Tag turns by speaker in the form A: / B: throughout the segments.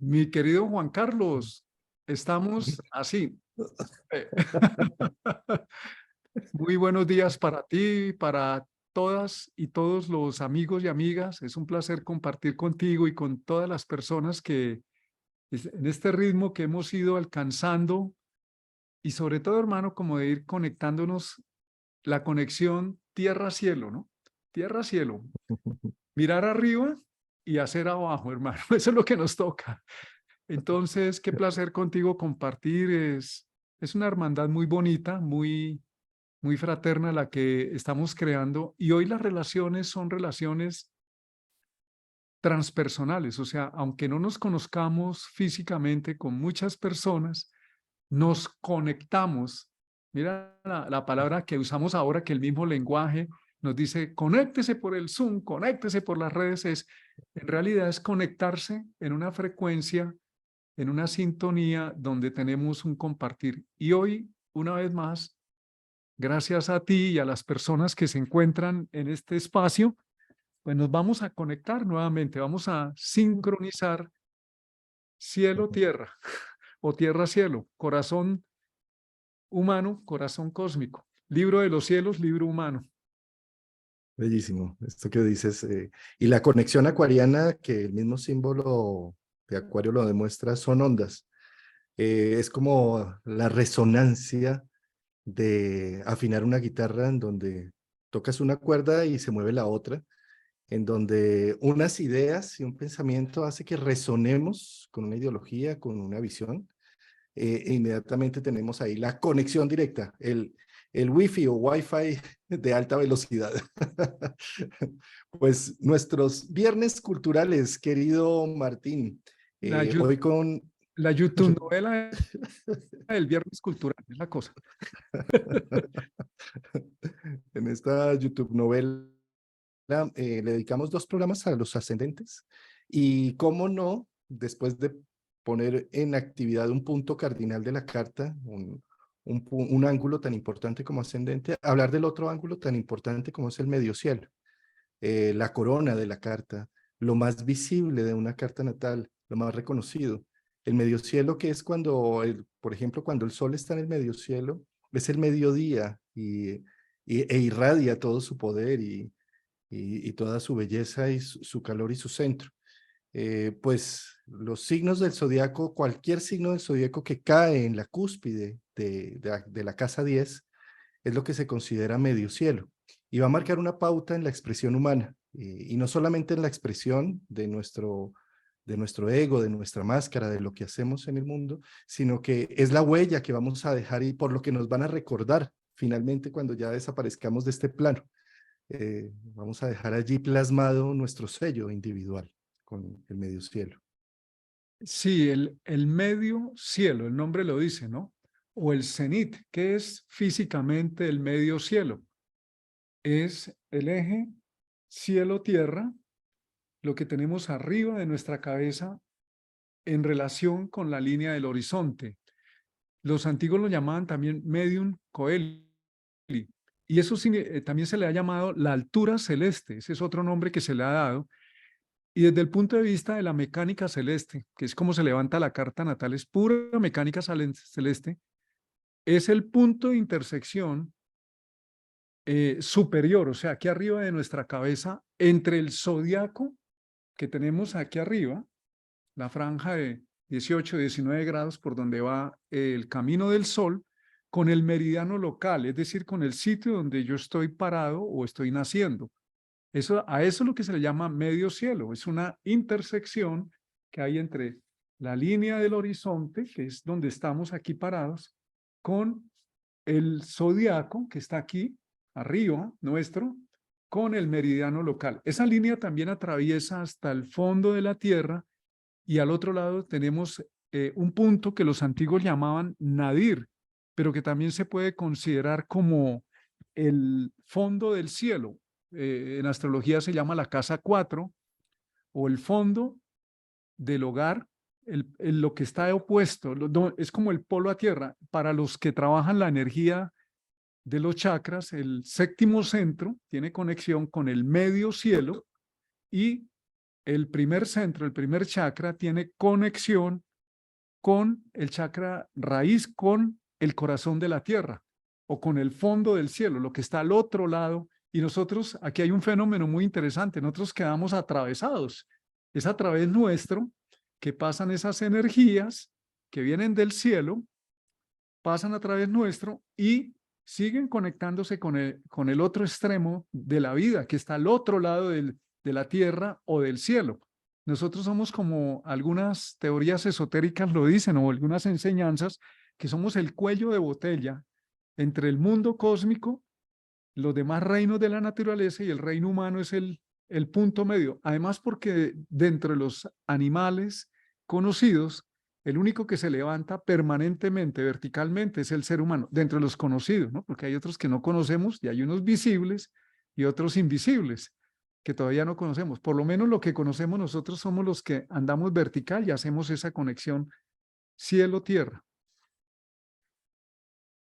A: Mi querido Juan Carlos, estamos así. Eh, Muy buenos días para ti, para todas y todos los amigos y amigas. Es un placer compartir contigo y con todas las personas que en este ritmo que hemos ido alcanzando y sobre todo, hermano, como de ir conectándonos la conexión tierra-cielo, ¿no? Tierra-cielo. Mirar arriba y hacer abajo, hermano. Eso es lo que nos toca. Entonces, qué placer contigo compartir. Es una hermandad muy bonita, muy fraterna la que estamos creando. Y hoy las relaciones son relaciones transpersonales. O sea, aunque no nos conozcamos físicamente con muchas personas, nos conectamos. Mira la palabra que usamos ahora, que el mismo lenguaje nos dice, conéctese por el Zoom, conéctese por las redes. En realidad es conectarse en una frecuencia, en una sintonía donde tenemos un compartir. Y hoy, una vez más, gracias a ti y a las personas que se encuentran en este espacio, pues nos vamos a conectar nuevamente, vamos a sincronizar cielo-tierra o tierra-cielo, corazón humano, corazón cósmico, libro de los cielos, libro humano.
B: Bellísimo, esto que dices. Y la conexión acuariana, que el mismo símbolo de Acuario lo demuestra, son ondas. Es como la resonancia de afinar una guitarra en donde tocas una cuerda y se mueve la otra, en donde unas ideas y un pensamiento hace que resonemos con una ideología, con una visión. E inmediatamente tenemos ahí la conexión directa, el wifi o wifi de alta velocidad. Pues nuestros viernes culturales, querido Martín,
A: La,
B: hoy con...
A: la YouTube novela del viernes cultural es la cosa.
B: En esta YouTube novela le dedicamos 2 programas a los ascendentes y cómo no, después de poner en actividad un punto cardinal de la carta, un ángulo tan importante como ascendente, hablar del otro ángulo tan importante como es el medio cielo, la corona de la carta, lo más visible de una carta natal, lo más reconocido. El medio cielo, que es cuando, por ejemplo, cuando el sol está en el medio cielo, es el mediodía e irradia todo su poder y toda su belleza y su calor y su centro. Pues los signos del zodiaco, cualquier signo del zodiaco que cae en la cúspide de la casa 10 es lo que se considera medio cielo y va a marcar una pauta en la expresión humana y no solamente en la expresión de nuestro ego, de nuestra máscara, de lo que hacemos en el mundo, sino que es la huella que vamos a dejar y por lo que nos van a recordar finalmente cuando ya desaparezcamos de este plano. Vamos a dejar allí plasmado nuestro sello individual con el medio cielo.
A: Sí, el medio cielo, el nombre lo dice, ¿no? O el cenit, que es físicamente el medio cielo. Es el eje cielo-tierra, lo que tenemos arriba de nuestra cabeza en relación con la línea del horizonte. Los antiguos lo llamaban también medium coeli, y eso también se le ha llamado la altura celeste. Ese es otro nombre que se le ha dado. Y desde el punto de vista de la mecánica celeste, que es como se levanta la carta natal, es pura mecánica celeste, es el punto de intersección superior, o sea, aquí arriba de nuestra cabeza, entre el zodiaco que tenemos aquí arriba, la franja de 18, 19 grados por donde va el camino del sol, con el meridiano local, es decir, con el sitio donde yo estoy parado o estoy naciendo. A eso es lo que se le llama medio cielo, es una intersección que hay entre la línea del horizonte, que es donde estamos aquí parados, con el zodiaco que está aquí arriba nuestro, con el meridiano local. Esa línea también atraviesa hasta el fondo de la Tierra y al otro lado tenemos un punto que los antiguos llamaban nadir, pero que también se puede considerar como el fondo del cielo. En astrología se llama la casa 4 o el fondo del hogar, lo que está opuesto, es como el polo a tierra. Para los que trabajan la energía de los chakras, el séptimo centro tiene conexión con el medio cielo y el primer centro, el primer chakra, tiene conexión con el chakra raíz, con el corazón de la tierra o con el fondo del cielo, lo que está al otro lado. Y nosotros, aquí hay un fenómeno muy interesante, nosotros quedamos atravesados. Es a través nuestro que pasan esas energías que vienen del cielo, pasan a través nuestro y siguen conectándose con el otro extremo de la vida, que está al otro lado de la tierra o del cielo. Nosotros somos, como algunas teorías esotéricas lo dicen, o algunas enseñanzas, que somos el cuello de botella entre el mundo cósmico, los demás reinos de la naturaleza, y el reino humano es el punto medio. Además, porque dentro de los animales conocidos, el único que se levanta permanentemente, verticalmente, es el ser humano, dentro de los conocidos, ¿no? Porque hay otros que no conocemos, y hay unos visibles y otros invisibles que todavía no conocemos. Por lo menos lo que conocemos nosotros somos los que andamos vertical y hacemos esa conexión cielo-tierra.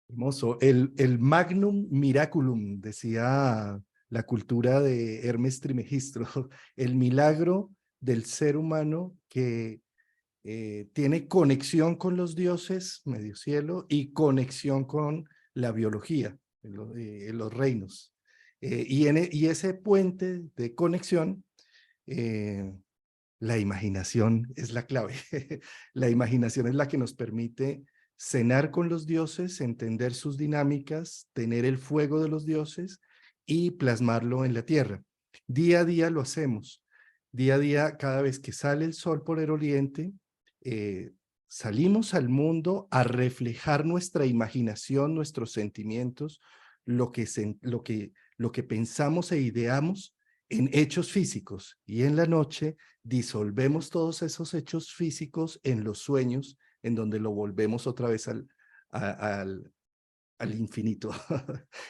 B: Hermoso. El magnum miraculum, decía la cultura de Hermes Trismegisto, el milagro del ser humano que tiene conexión con los dioses, medio cielo, y conexión con la biología, en los reinos. Y ese puente de conexión, la imaginación es la clave. La imaginación es la que nos permite cenar con los dioses, entender sus dinámicas, tener el fuego de los dioses y plasmarlo en la tierra. Día a día lo hacemos. Día a día, cada vez que sale el sol por el oriente, salimos al mundo a reflejar nuestra imaginación, nuestros sentimientos, lo que pensamos e ideamos en hechos físicos. Y en la noche disolvemos todos esos hechos físicos en los sueños, en donde lo volvemos otra vez al infinito,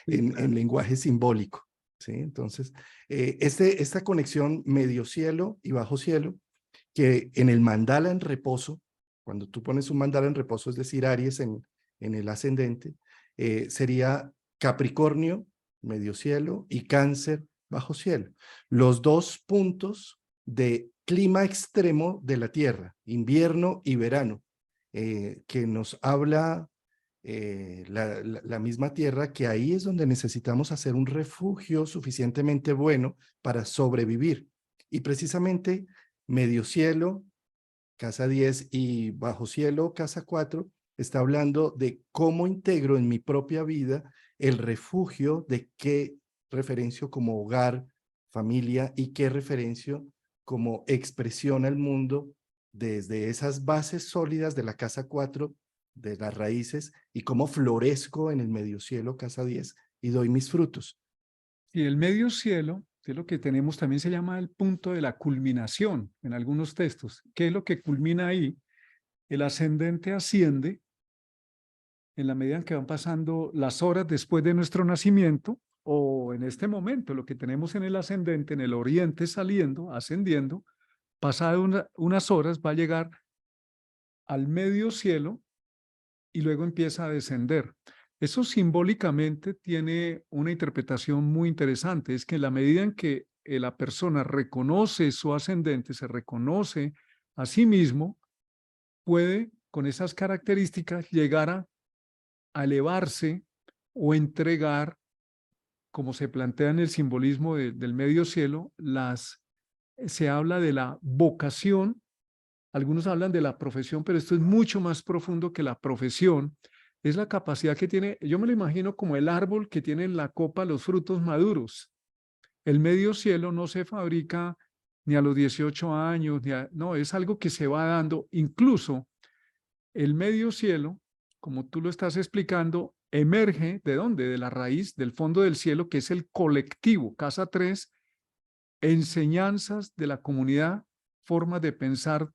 A: Sí,
B: en
A: claro.
B: lenguaje simbólico. ¿Sí? Entonces, esta conexión medio cielo y bajo cielo, que en el mandala en reposo, cuando tú pones un mandala en reposo, es decir, Aries en el ascendente, sería Capricornio, medio cielo, y Cáncer, bajo cielo. Los dos puntos de clima extremo de la Tierra, invierno y verano, que nos habla la misma Tierra, que ahí es donde necesitamos hacer un refugio suficientemente bueno para sobrevivir. Y precisamente medio cielo, casa 10, y bajo cielo, casa 4, está hablando de cómo integro en mi propia vida el refugio, de qué referencio como hogar, familia, y qué referencio como expresión al mundo desde esas bases sólidas de la casa 4, de las raíces, y cómo florezco en el medio cielo, casa 10, y doy mis frutos.
A: Y el medio cielo, que es lo que tenemos, también se llama el punto de la culminación en algunos textos. ¿Qué es lo que culmina ahí? El ascendente asciende en la medida en que van pasando las horas después de nuestro nacimiento, o en este momento, lo que tenemos en el ascendente, en el oriente saliendo, ascendiendo, pasado unas horas va a llegar al medio cielo y luego empieza a descender. Eso simbólicamente tiene una interpretación muy interesante, es que en la medida en que la persona reconoce su ascendente, se reconoce a sí mismo, puede con esas características llegar a elevarse o entregar, como se plantea en el simbolismo del medio cielo, se habla de la vocación. Algunos hablan de la profesión, pero esto es mucho más profundo que la profesión. Es la capacidad que tiene, yo me lo imagino como el árbol que tiene en la copa los frutos maduros. El medio cielo no se fabrica ni a los 18 años, no, es algo que se va dando. Incluso el medio cielo, como tú lo estás explicando, emerge ¿de dónde? De la raíz, del fondo del cielo, que es el colectivo, casa 3, enseñanzas de la comunidad, formas de pensar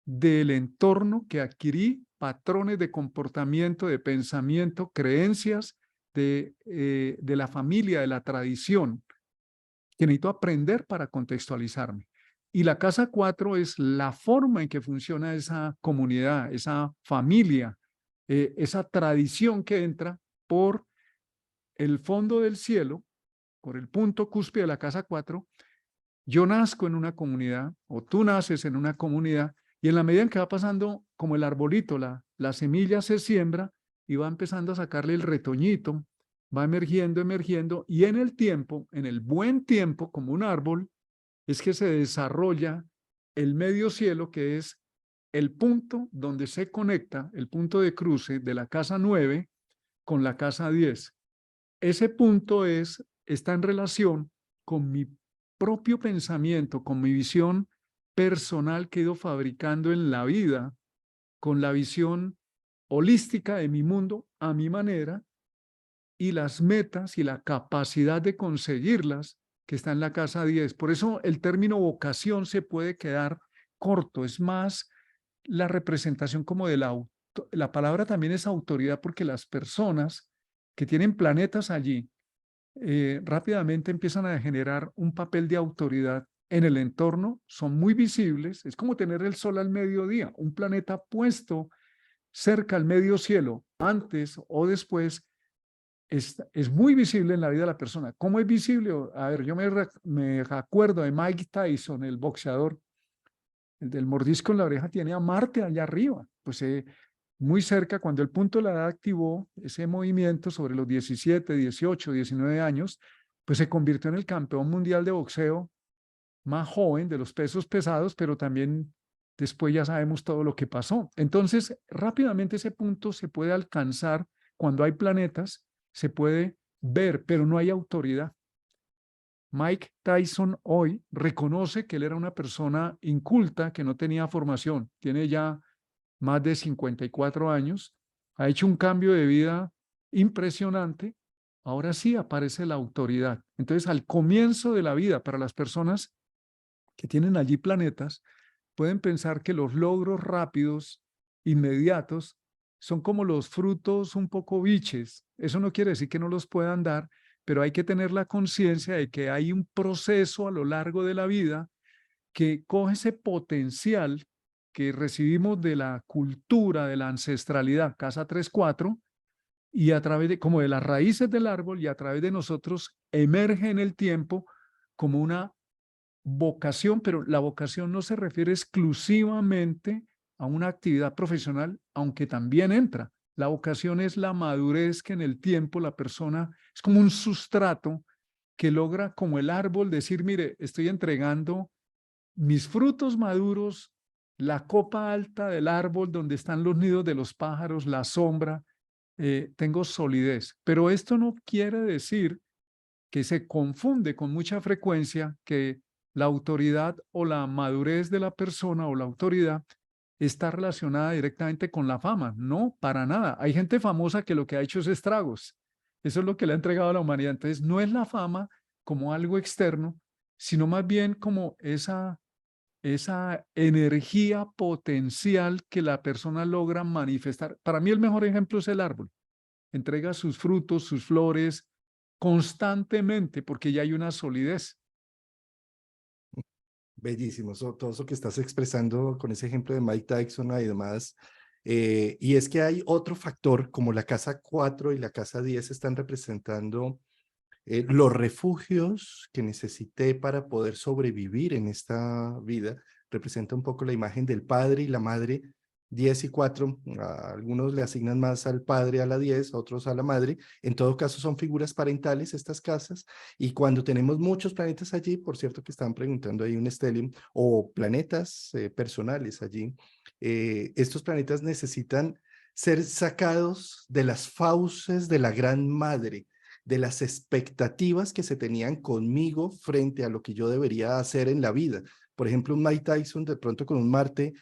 A: del entorno que adquirí, patrones de comportamiento, de pensamiento, creencias de la familia, de la tradición, que necesito aprender para contextualizarme. Y la casa 4 es la forma en que funciona esa comunidad, esa familia, esa tradición que entra por el fondo del cielo, por el punto cúspide de la casa 4, Yo nazco en una comunidad o tú naces en una comunidad y en la medida en que va pasando como el arbolito, la semilla se siembra y va empezando a sacarle el retoñito, va emergiendo, emergiendo y en el tiempo, en el buen tiempo, como un árbol, es que se desarrolla el medio cielo, que es el punto donde se conecta, el punto de cruce de la casa 9 con la casa 10. Ese punto está en relación con mi propio pensamiento, con mi visión personal que he ido fabricando en la vida, con la visión holística de mi mundo a mi manera y las metas y la capacidad de conseguirlas que está en la casa 10. Por eso el término vocación se puede quedar corto, es más la representación como de la palabra también es autoridad porque las personas que tienen planetas allí rápidamente empiezan a generar un papel de autoridad en el entorno, son muy visibles, es como tener el sol al mediodía, un planeta puesto cerca al medio cielo, antes o después, es muy visible en la vida de la persona. ¿Cómo es visible? A ver, yo me acuerdo de Mike Tyson, el boxeador, el del mordisco en la oreja, tiene a Marte allá arriba, pues muy cerca, cuando el punto de la edad activó ese movimiento sobre los 17, 18, 19 años, pues se convirtió en el campeón mundial de boxeo más joven de los pesos pesados, pero también después ya sabemos todo lo que pasó. Entonces, rápidamente ese punto se puede alcanzar cuando hay planetas, se puede ver, pero no hay autoridad. Mike Tyson hoy reconoce que él era una persona inculta, que no tenía formación, tiene ya más de 54 años, ha hecho un cambio de vida impresionante, ahora sí aparece la autoridad. Entonces, al comienzo de la vida, para las personas que tienen allí planetas, pueden pensar que los logros rápidos, inmediatos, son como los frutos un poco biches. Eso no quiere decir que no los puedan dar, pero hay que tener la conciencia de que hay un proceso a lo largo de la vida que coge ese potencial que recibimos de la cultura, de la ancestralidad, casa 3-4, y a través de, como de las raíces del árbol y a través de nosotros emerge en el tiempo como una vocación, pero la vocación no se refiere exclusivamente a una actividad profesional, aunque también entra. La vocación es la madurez que en el tiempo la persona es como un sustrato que logra como el árbol decir, mire, estoy entregando mis frutos maduros, la copa alta del árbol donde están los nidos de los pájaros, la sombra, tengo solidez. Pero esto no quiere decir que se confunde con mucha frecuencia que la autoridad o la madurez de la persona o la autoridad está relacionada directamente con la fama. No, para nada. Hay gente famosa que lo que ha hecho es estragos. Eso es lo que le ha entregado a la humanidad. Entonces, no es la fama como algo externo, sino más bien como esa energía potencial que la persona logra manifestar. Para mí el mejor ejemplo es el árbol. Entrega sus frutos, sus flores constantemente porque ya hay una solidez.
B: Bellísimo, todo eso que estás expresando con ese ejemplo de Mike Tyson y demás. Y es que hay otro factor, como la casa 4 y la casa 10 están representando los refugios que necesité para poder sobrevivir en esta vida. Representa un poco la imagen del padre y la madre, 10 y 4. A algunos le asignan más al padre a la 10, otros a la madre. En todo caso son figuras parentales estas casas. Y cuando tenemos muchos planetas allí, por cierto que estaban preguntando ahí un stellium, o planetas personales allí, estos planetas necesitan ser sacados de las fauces de la gran madre, de las expectativas que se tenían conmigo frente a lo que yo debería hacer en la vida. Por ejemplo, un Mike Tyson de pronto con un Marte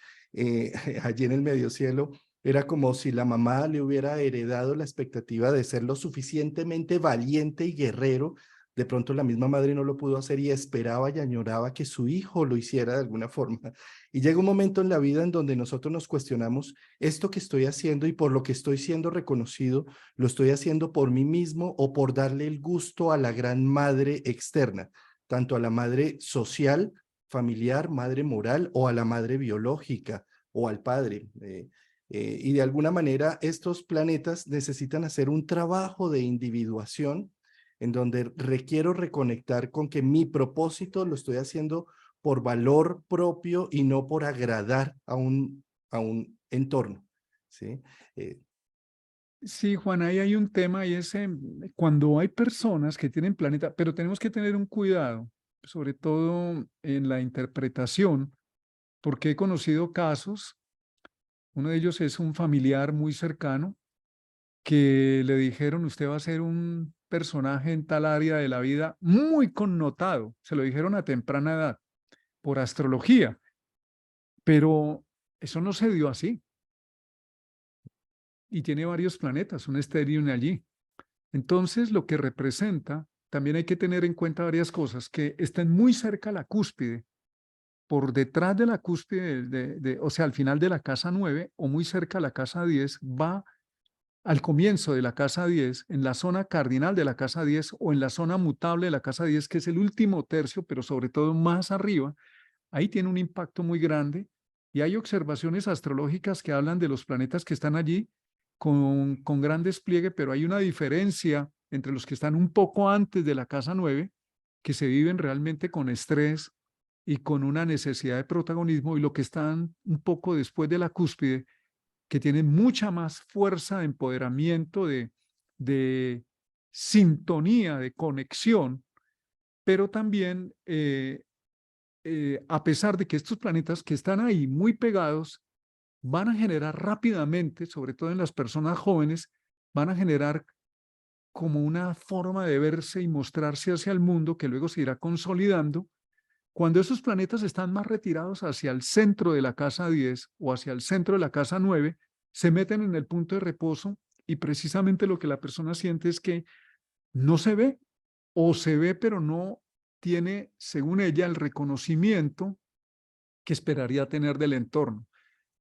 B: allí en el medio cielo, era como si la mamá le hubiera heredado la expectativa de ser lo suficientemente valiente y guerrero. De pronto la misma madre no lo pudo hacer y esperaba y añoraba que su hijo lo hiciera de alguna forma. Y llega un momento en la vida en donde nosotros nos cuestionamos esto que estoy haciendo y por lo que estoy siendo reconocido, ¿lo estoy haciendo por mí mismo o por darle el gusto a la gran madre externa? Tanto a la madre social, familiar, madre moral o a la madre biológica o al padre. Y de alguna manera estos planetas necesitan hacer un trabajo de individuación en donde requiero reconectar con que mi propósito lo estoy haciendo por valor propio y no por agradar a un entorno, ¿sí? Eh,
A: Sí, Juan, ahí hay un tema y es cuando hay personas que tienen planeta, pero tenemos que tener un cuidado, sobre todo en la interpretación, porque he conocido casos, uno de ellos es un familiar muy cercano que le dijeron, usted va a ser un personaje en tal área de la vida muy connotado, se lo dijeron a temprana edad por astrología, pero eso no se dio así y tiene varios planetas, un estéreo allí. Entonces, lo que representa, también hay que tener en cuenta varias cosas, que estén muy cerca a la cúspide, por detrás de la cúspide, o sea, al final de la casa 9 o muy cerca a la casa 10, va al comienzo de la casa 10, en la zona cardinal de la casa 10 o en la zona mutable de la casa 10, que es el último tercio, pero sobre todo más arriba, ahí tiene un impacto muy grande y hay observaciones astrológicas que hablan de los planetas que están allí con gran despliegue, pero hay una diferencia entre los que están un poco antes de la casa 9, que se viven realmente con estrés y con una necesidad de protagonismo, y lo que están un poco después de la cúspide, que tienen mucha más fuerza de empoderamiento, de sintonía, de conexión, pero también a pesar de que estos planetas que están ahí muy pegados van a generar rápidamente, sobre todo en las personas jóvenes, van a generar como una forma de verse y mostrarse hacia el mundo que luego se irá consolidando. Cuando esos planetas están más retirados hacia el centro de la casa 10 o hacia el centro de la casa 9, se meten en el punto de reposo y precisamente lo que la persona siente es que no se ve o se ve pero no tiene, según ella, el reconocimiento que esperaría tener del entorno.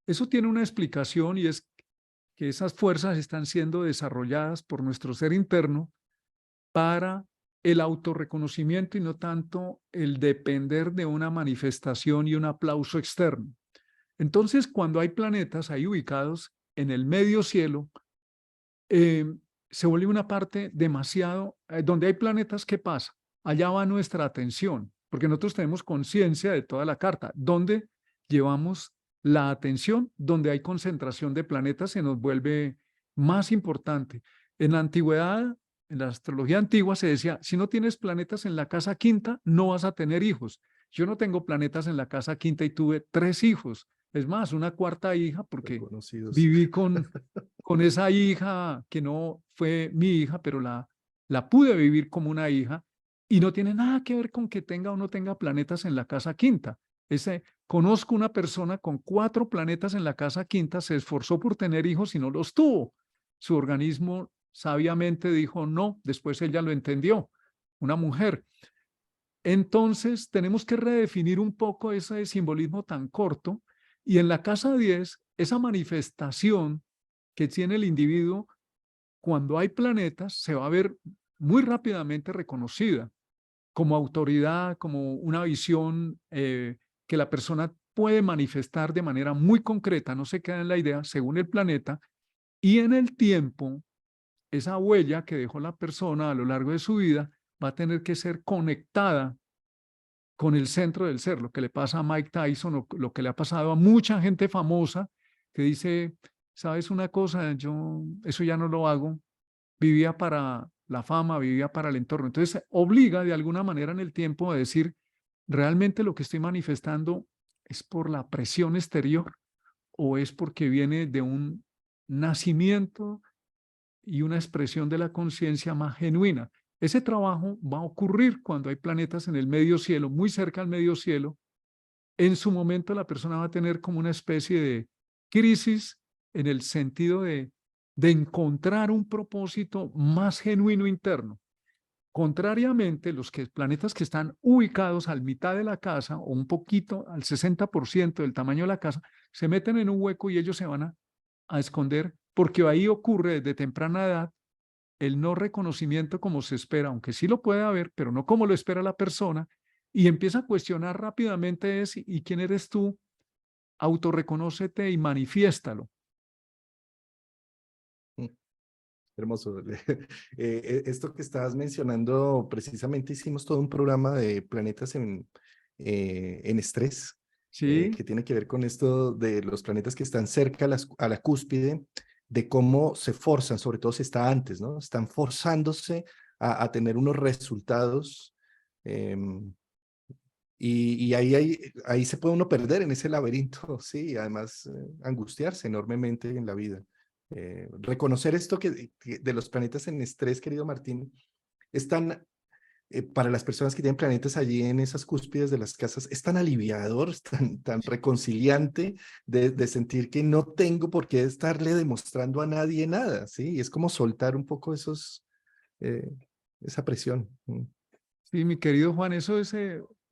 A: Eso tiene una explicación y es que esas fuerzas están siendo desarrolladas por nuestro ser interno para el autorreconocimiento y no tanto el depender de una manifestación y un aplauso externo. Entonces, cuando hay planetas ahí ubicados en el medio cielo, eh, se vuelve una parte demasiado, donde hay planetas, ¿qué pasa? Allá va nuestra atención, porque nosotros tenemos conciencia de toda la carta. ¿Dónde llevamos la atención? Donde hay concentración de planetas se nos vuelve más importante. En la antigüedad, en la astrología antigua se decía, si no tienes planetas en la casa quinta, no vas a tener hijos. Yo no tengo planetas en la casa quinta y tuve 3 hijos. Es más, una cuarta hija porque
B: reconocidos.
A: viví con esa hija que no fue mi hija, pero la pude vivir como una hija y no tiene nada que ver con que tenga o no tenga planetas en la casa quinta. Conozco una persona con 4 planetas en la casa quinta, se esforzó por tener hijos y no los tuvo. Su organismo sabiamente dijo no, después ella lo entendió, una mujer. Entonces tenemos que redefinir un poco ese simbolismo tan corto y en la casa 10, esa manifestación que tiene el individuo cuando hay planetas se va a ver muy rápidamente reconocida como autoridad, como una visión que la persona puede manifestar de manera muy concreta, no se queda en la idea, según el planeta, y en el tiempo, esa huella que dejó la persona a lo largo de su vida va a tener que ser conectada con el centro del ser, lo que le pasa a Mike Tyson o lo que le ha pasado a mucha gente famosa que dice, ¿sabes una cosa? Yo eso ya no lo hago, vivía para la fama, vivía para el entorno. Entonces obliga de alguna manera en el tiempo a decir, ¿realmente lo que estoy manifestando es por la presión exterior o es porque viene de un nacimiento y una expresión de la conciencia más genuina? Ese trabajo va a ocurrir cuando hay planetas en el medio cielo, muy cerca al medio cielo. En su momento la persona va a tener como una especie de crisis en el sentido de encontrar un propósito más genuino interno. Contrariamente, planetas que están ubicados al mitad de la casa o un poquito al 60% del tamaño de la casa, se meten en un hueco y ellos se van a esconder porque ahí ocurre desde temprana edad el no reconocimiento como se espera, aunque sí lo puede haber, pero no como lo espera la persona, y empieza a cuestionar rápidamente ¿y quién eres tú? Autorreconócete y manifiéstalo.
B: Hermoso. Esto que estabas mencionando, precisamente hicimos todo un programa de planetas en estrés,
A: Sí,
B: que tiene que ver con esto de los planetas que están cerca a la cúspide, de cómo se forzan, sobre todo si está antes, ¿no? Están forzándose a tener unos resultados. em, y ahí se puede uno perder en ese laberinto, sí, y además angustiarse enormemente en la vida. Reconocer esto que de los planetas en estrés, querido Martín, es tan, para las personas que tienen planetas allí en esas cúspides de las casas, es tan aliviador, es tan reconciliante de sentir que no tengo por qué estarle demostrando a nadie nada, ¿sí? Y es como soltar un poco eh, esa presión.
A: sí, mi querido Juan, eso es,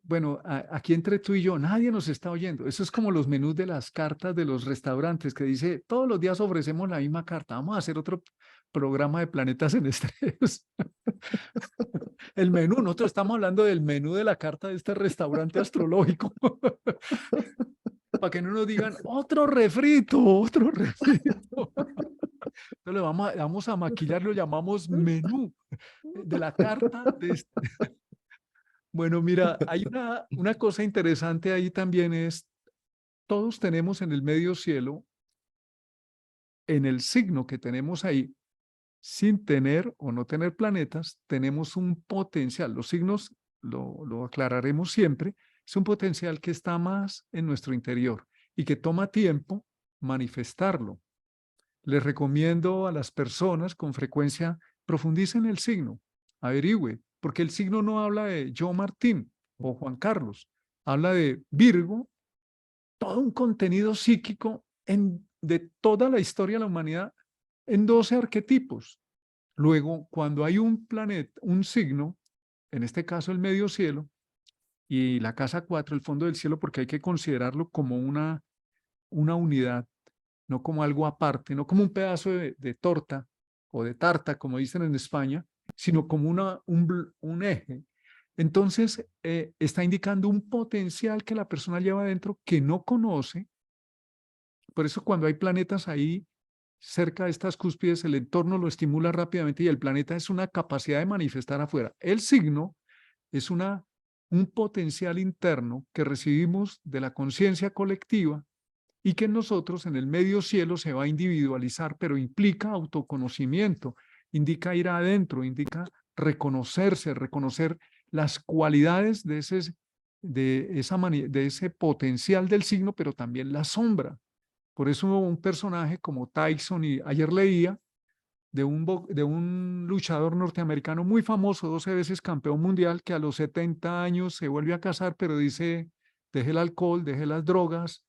A: bueno, aquí entre tú y yo, nadie nos está oyendo. Eso es como los menús de las cartas de los restaurantes que dice, todos los días ofrecemos la misma carta. Vamos a hacer otro programa de planetas en estrés. El menú, nosotros estamos hablando del menú de la carta de este restaurante astrológico. Para que no nos digan, otro refrito, otro refrito. Entonces vamos a maquillar, lo llamamos menú de la carta de este. Bueno, mira, hay una cosa interesante ahí también es, todos tenemos en el medio cielo, en el signo que tenemos ahí, sin tener o no tener planetas, tenemos un potencial. Los signos, lo aclararemos siempre, es un potencial que está más en nuestro interior y que toma tiempo manifestarlo. Les recomiendo a las personas con frecuencia, profundicen el signo, averigüe, porque el signo no habla de yo Martín o Juan Carlos, habla de Virgo, todo un contenido psíquico de toda la historia de la humanidad en 12 arquetipos. Luego, cuando hay un planeta, un signo, en este caso el medio cielo, y la casa 4, el fondo del cielo, porque hay que considerarlo como una unidad, no como algo aparte, no como un pedazo de torta o de tarta, como dicen en España, sino como un eje. Entonces, está indicando un potencial que la persona lleva adentro que no conoce. Por eso cuando hay planetas ahí cerca de estas cúspides, el entorno lo estimula rápidamente y el planeta es una capacidad de manifestar afuera. El signo es un potencial interno que recibimos de la conciencia colectiva y que en nosotros, en el medio cielo, se va a individualizar, pero implica autoconocimiento, indica ir adentro, indica reconocerse, reconocer las cualidades de ese potencial del signo, pero también la sombra. Por eso un personaje como Tyson, y ayer leía de un luchador norteamericano muy famoso, 12 veces campeón mundial, que a los 70 años se vuelve a casar, pero dice, dejé el alcohol, dejé las drogas,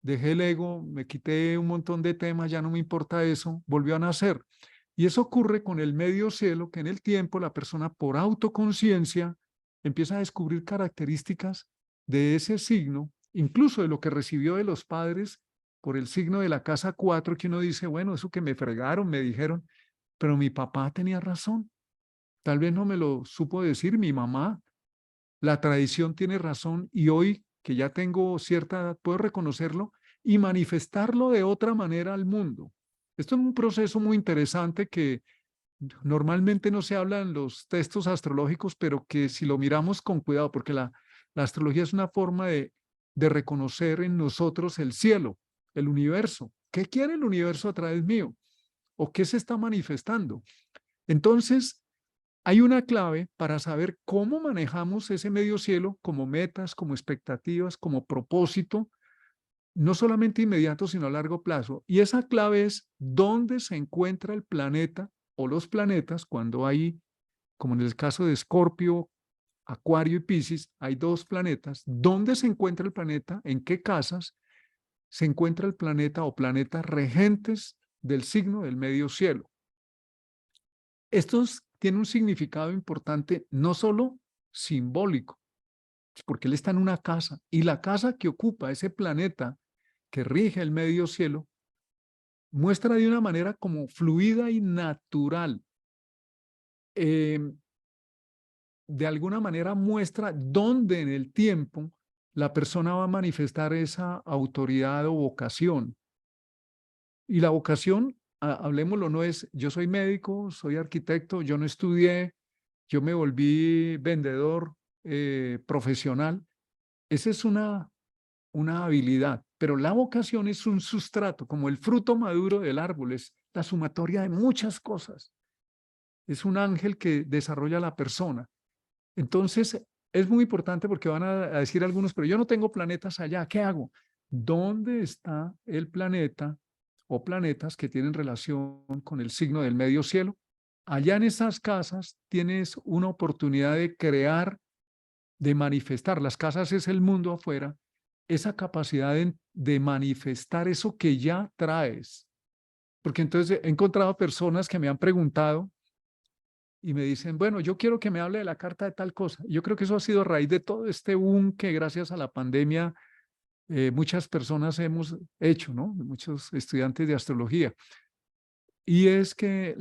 A: dejé el ego, me quité un montón de temas, ya no me importa eso, volvió a nacer. Y eso ocurre con el medio cielo, que en el tiempo la persona por autoconciencia empieza a descubrir características de ese signo, incluso de lo que recibió de los padres por el signo de la casa 4, que uno dice, bueno, eso que me fregaron, me dijeron, pero mi papá tenía razón. Tal vez no me lo supo decir mi mamá. La tradición tiene razón y hoy que ya tengo cierta edad, puedo reconocerlo y manifestarlo de otra manera al mundo. Esto es un proceso muy interesante que normalmente no se habla en los textos astrológicos, pero que si lo miramos con cuidado, porque la astrología es una forma de reconocer en nosotros el cielo, el universo. ¿Qué quiere el universo a través mío? ¿O qué se está manifestando? Entonces, hay una clave para saber cómo manejamos ese medio cielo como metas, como expectativas, como propósito, no solamente inmediato, sino a largo plazo. Y esa clave es dónde se encuentra el planeta o los planetas cuando hay, como en el caso de Escorpio, Acuario y Piscis, hay dos planetas. ¿Dónde se encuentra el planeta? ¿En qué casas se encuentra el planeta o planetas regentes del signo del medio cielo? Estos tienen un significado importante, no solo simbólico, porque él está en una casa y la casa que ocupa ese planeta que rige el medio cielo muestra de una manera como fluida y natural. Eh, de alguna manera muestra dónde en el tiempo la persona va a manifestar esa autoridad o vocación. Y la vocación hablemoslo, no es, yo soy médico, soy arquitecto, yo no estudié, yo me volví vendedor profesional. Esa es una habilidad, pero la vocación es un sustrato, como el fruto maduro del árbol, es la sumatoria de muchas cosas. Es un ángel que desarrolla la persona. Entonces, es muy importante porque van a decir algunos, pero yo no tengo planetas allá, ¿qué hago? ¿Dónde está el planeta o planetas que tienen relación con el signo del medio cielo? Allá en esas casas tienes una oportunidad de crear, de manifestar. Las casas es el mundo afuera, esa capacidad de manifestar eso que ya traes. Porque entonces he encontrado personas que me han preguntado y me dicen, bueno, yo quiero que me hable de la carta de tal cosa. Yo creo que eso ha sido a raíz de todo este boom que gracias a la pandemia muchas personas hemos hecho, ¿no? Muchos estudiantes de astrología. Y es que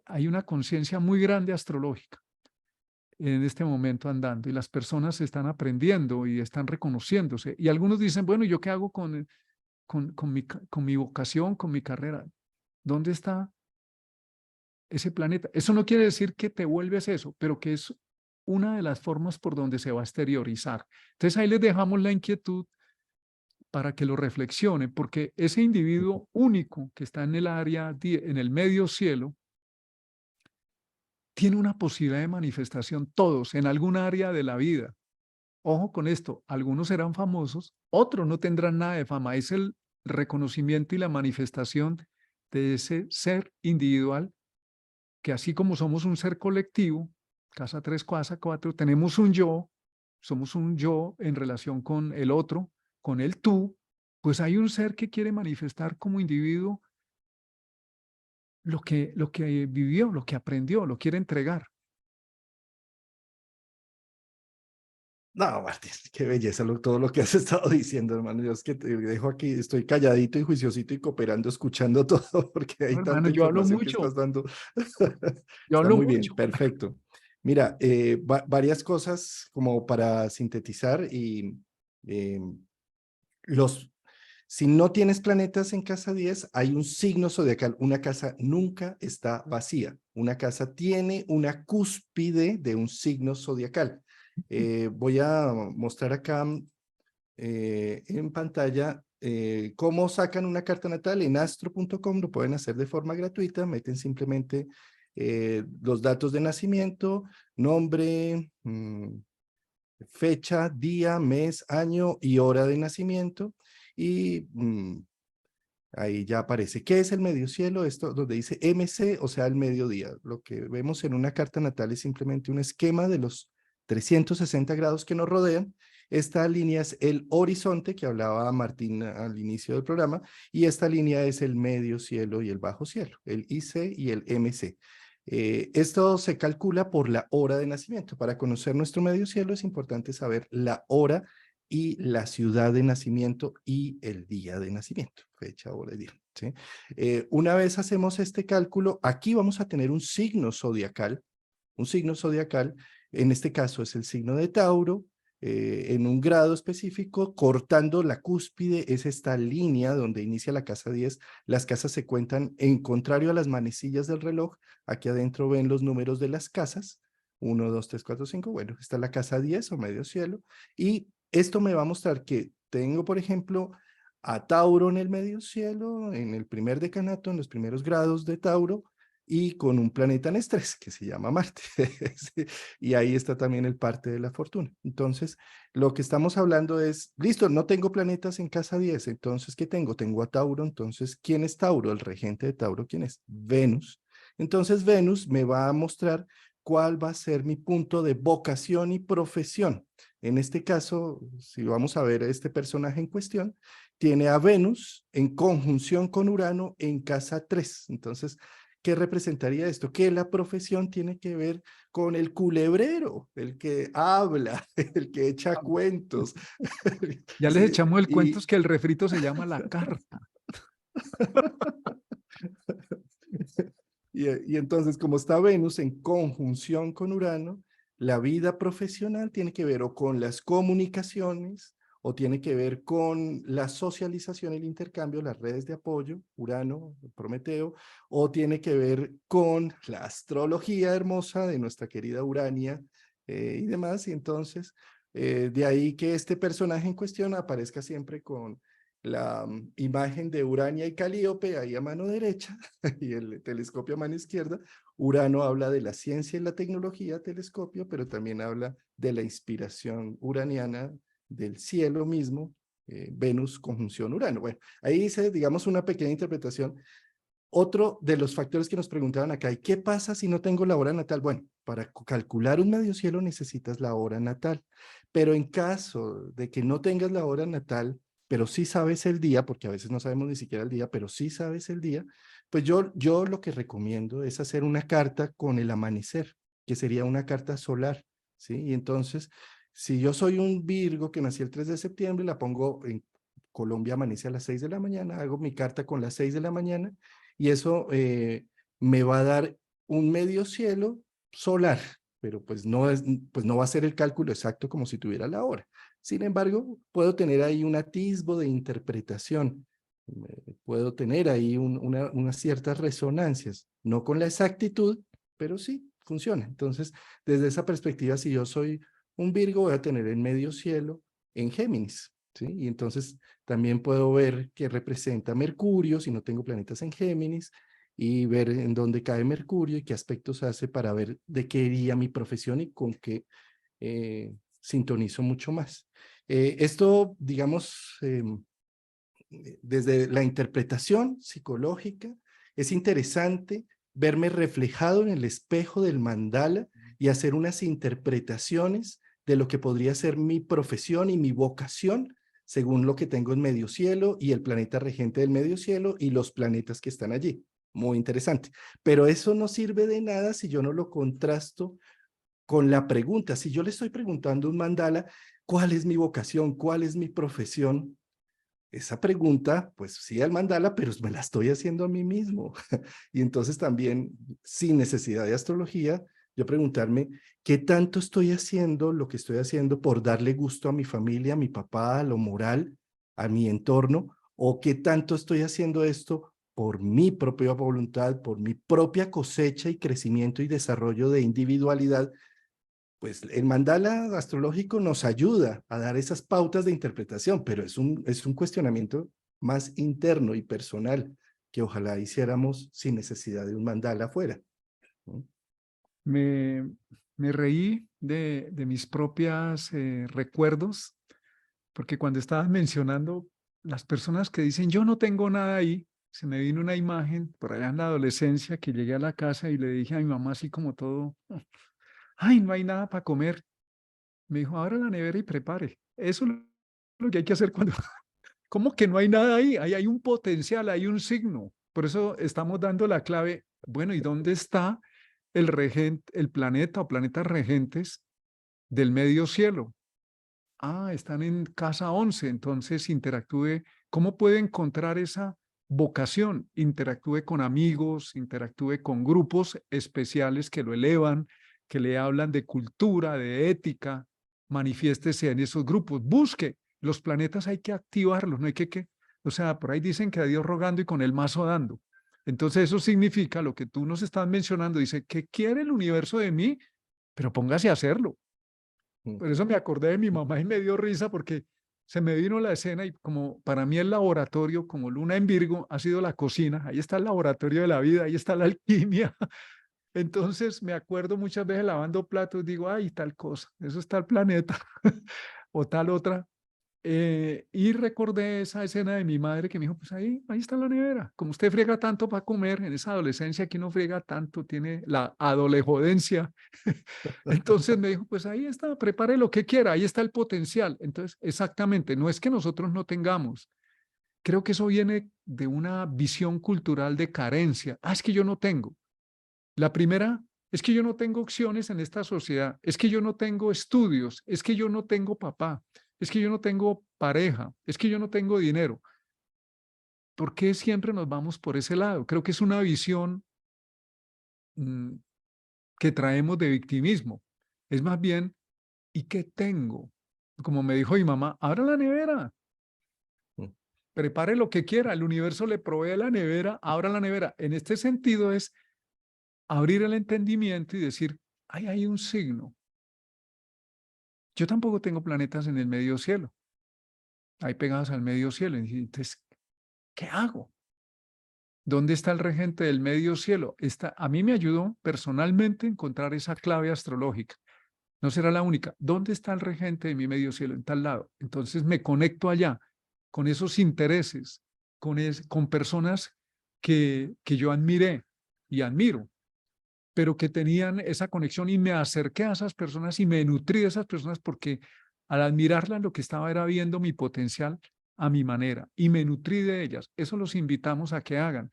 A: hay una conciencia muy grande astrológica en este momento andando y las personas están aprendiendo y están reconociéndose. Y algunos dicen, bueno, ¿yo qué hago con mi vocación, con mi carrera? ¿Dónde está ese planeta? Eso no quiere decir que te vuelves eso, pero que es una de las formas por donde se va a exteriorizar. Entonces ahí les dejamos la inquietud para que lo reflexionen, porque ese individuo único que está en el área, en el medio cielo, tiene una posibilidad de manifestación, todos, en algún área de la vida. Ojo con esto, algunos serán famosos, otros no tendrán nada de fama. Es el reconocimiento y la manifestación de ese ser individual que así como somos un ser colectivo, casa 3, casa 4, tenemos un yo, somos un yo en relación con el otro, con el tú, pues hay un ser que quiere manifestar como individuo lo que vivió, lo que aprendió, lo quiere entregar.
B: No, Martín, qué belleza todo lo que has estado diciendo, hermano. Yo es que te dejo aquí, estoy calladito y juiciosito y cooperando, escuchando todo, porque
A: No,
B: hay
A: hermano,
B: tanta
A: yo hablo
B: información que
A: mucho,
B: estás dando.
A: yo
B: Está
A: hablo
B: muy bien,
A: mucho.
B: perfecto. Mira, varias cosas como para sintetizar y eh, los, si no tienes planetas en casa 10, hay un signo zodiacal. Una casa nunca está vacía. Una casa tiene una cúspide de un signo zodiacal. Voy a mostrar acá en pantalla cómo sacan una carta natal en astro.com. Lo pueden hacer de forma gratuita. Meten simplemente los datos de nacimiento, nombre, fecha, día, mes, año y hora de nacimiento. Y ahí ya aparece. ¿Qué es el medio cielo? Esto donde dice MC, o sea, el mediodía. Lo que vemos en una carta natal es simplemente un esquema de los 360 grados que nos rodean. Esta línea es el horizonte que hablaba Martín al inicio del programa, y esta línea es el medio cielo y el bajo cielo, el IC y el MC. Esto se calcula por la hora de nacimiento. Para conocer nuestro medio cielo es importante saber la hora y la ciudad de nacimiento y el día de nacimiento, fecha, hora y día. ¿Sí? Una vez hacemos este cálculo, aquí vamos a tener un signo zodiacal, en este caso es el signo de Tauro, en un grado específico, cortando la cúspide, es esta línea donde inicia la casa 10. Las casas se cuentan en contrario a las manecillas del reloj. Aquí adentro ven los números de las casas, 1, 2, 3, 4, 5, bueno, está la casa 10 o medio cielo, y esto me va a mostrar que tengo, por ejemplo, a Tauro en el medio cielo, en el primer decanato, en los primeros grados de Tauro, y con un planeta en estrés que se llama Marte. Sí, y ahí está también el parte de la fortuna. Entonces, lo que estamos hablando es, listo, no tengo planetas en casa 10, entonces, ¿qué tengo? Tengo a Tauro, entonces, ¿quién es Tauro? El regente de Tauro, ¿quién es? Venus. Entonces, Venus me va a mostrar cuál va a ser mi punto de vocación y profesión. En este caso, si vamos a ver a este personaje en cuestión, tiene a Venus en conjunción con Urano en casa 3. Entonces, ¿qué representaría esto? Que la profesión tiene que ver con el culebrero, el que habla, el que echa cuentos.
A: Ya les
B: Sí,
A: echamos el cuento, es
B: y
A: que el refrito se llama la carta.
B: y entonces, como está Venus en conjunción con Urano, la vida profesional tiene que ver o con las comunicaciones, o tiene que ver con la socialización, el intercambio, las redes de apoyo, Urano, Prometeo, o tiene que ver con la astrología hermosa de nuestra querida Urania y demás. Y entonces, de ahí que este personaje en cuestión aparezca siempre con la imagen de Urania y Calíope ahí a mano derecha y el telescopio a mano izquierda. Urano habla de la ciencia y la tecnología, telescopio, pero también habla de la inspiración uraniana del cielo mismo, Venus conjunción Urano. Bueno, ahí hice, digamos, una pequeña interpretación. Otro de los factores que nos preguntaban acá, ¿y qué pasa si no tengo la hora natal? Bueno, para calcular un medio cielo necesitas la hora natal, pero en caso de que no tengas la hora natal, pero sí sabes el día, porque a veces no sabemos ni siquiera el día, pero sí sabes el día, pues yo lo que recomiendo es hacer una carta con el amanecer, que sería una carta solar, ¿sí? Y entonces, si yo soy un Virgo que nací el 3 de septiembre, la pongo en Colombia, amanece a las 6 de la mañana, hago mi carta con las 6 de la mañana, y eso me va a dar un medio cielo solar, pero pues no va a ser el cálculo exacto como si tuviera la hora. Sin embargo, puedo tener ahí un atisbo de interpretación, puedo tener ahí unas ciertas resonancias, no con la exactitud, pero sí funciona. Entonces, desde esa perspectiva, si yo soy un Virgo, voy a tener el medio cielo en Géminis, ¿sí? Y entonces también puedo ver qué representa Mercurio, si no tengo planetas en Géminis, y ver en dónde cae Mercurio y qué aspectos hace para ver de qué iría mi profesión y con qué sintonizo mucho más. Esto, digamos, desde la interpretación psicológica, es interesante verme reflejado en el espejo del mandala y hacer unas interpretaciones de lo que podría ser mi profesión y mi vocación según lo que tengo en medio cielo y el planeta regente del medio cielo y los planetas que están allí. Muy interesante. Pero eso no sirve de nada si yo no lo contrasto con la pregunta. Si yo le estoy preguntando a un mandala, ¿cuál es mi vocación? ¿Cuál es mi profesión? Esa pregunta, pues sí al mandala, pero me la estoy haciendo a mí mismo. Y entonces también, sin necesidad de astrología, yo preguntarme, ¿qué tanto estoy haciendo lo que estoy haciendo por darle gusto a mi familia, a mi papá, a lo moral, a mi entorno? ¿O qué tanto estoy haciendo esto por mi propia voluntad, por mi propia cosecha y crecimiento y desarrollo de individualidad? Pues el mandala astrológico nos ayuda a dar esas pautas de interpretación, pero es un cuestionamiento más interno y personal que ojalá hiciéramos sin necesidad de un mandala afuera, ¿no?
A: Me, me reí de mis propios recuerdos, porque cuando estabas mencionando las personas que dicen, yo no tengo nada ahí, se me vino una imagen por allá en la adolescencia que llegué a la casa y le dije a mi mamá así como todo, ay, no hay nada para comer. Me dijo, abra la nevera y prepare. Eso es lo que hay que hacer cuando, ¿cómo que no hay nada ahí? Ahí hay un potencial, hay un signo. Por eso estamos dando la clave, bueno, ¿y dónde está el regente, el planeta o planetas regentes del medio cielo? Ah, están en casa 11, entonces interactúe. ¿Cómo puede encontrar esa vocación? Interactúe con amigos, interactúe con grupos especiales que lo elevan, que le hablan de cultura, de ética. Manifiéstese en esos grupos. Busque. Los planetas hay que activarlos, no hay que. O sea, por ahí dicen que a Dios rogando y con el mazo dando. Entonces eso significa lo que tú nos estás mencionando. Dice, ¿qué quiere el universo de mí? Pero póngase a hacerlo.
B: Mm.
A: Por eso me acordé de mi mamá y me dio risa porque se me vino la escena y como para mí el laboratorio, como Luna en Virgo, ha sido la cocina. Ahí está el laboratorio de la vida, ahí está la alquimia. Entonces me acuerdo muchas veces lavando platos, digo, ay, tal cosa, eso está el planeta o tal otra. Y recordé esa escena de mi madre que me dijo, pues ahí está la nevera. Como usted friega tanto para comer, en esa adolescencia que no friega tanto, tiene la adolejodencia. Entonces me dijo, pues ahí está, prepare lo que quiera, ahí está el potencial. Entonces, exactamente, no es que nosotros no tengamos. Creo que eso viene de una visión cultural de carencia. Ah, es que yo no tengo. La primera es que yo no tengo opciones en esta sociedad, es que yo no tengo estudios, es que yo no tengo papá, es que yo no tengo pareja, es que yo no tengo dinero. ¿Por qué siempre nos vamos por ese lado? Creo que es una visión mm, que traemos de victimismo. Es más bien, ¿y qué tengo? Como me dijo mi mamá, abra la nevera,
B: Mm.
A: prepare lo que quiera, el universo le provee la nevera, abra la nevera. En este sentido es abrir el entendimiento y decir, ay, hay un signo. Yo tampoco tengo planetas en el medio cielo, ahí pegados al medio cielo. Entonces, ¿qué hago? ¿Dónde está el regente del medio cielo? A mí me ayudó personalmente a encontrar esa clave astrológica. No será la única. ¿Dónde está el regente de mi medio cielo? En tal lado. Entonces me conecto allá con esos intereses, con personas que yo admiré y admiro, pero que tenían esa conexión y me acerqué a esas personas y me nutrí de esas personas porque al admirarlas lo que estaba era viendo mi potencial a mi manera y me nutrí de ellas. Eso los invitamos a que hagan.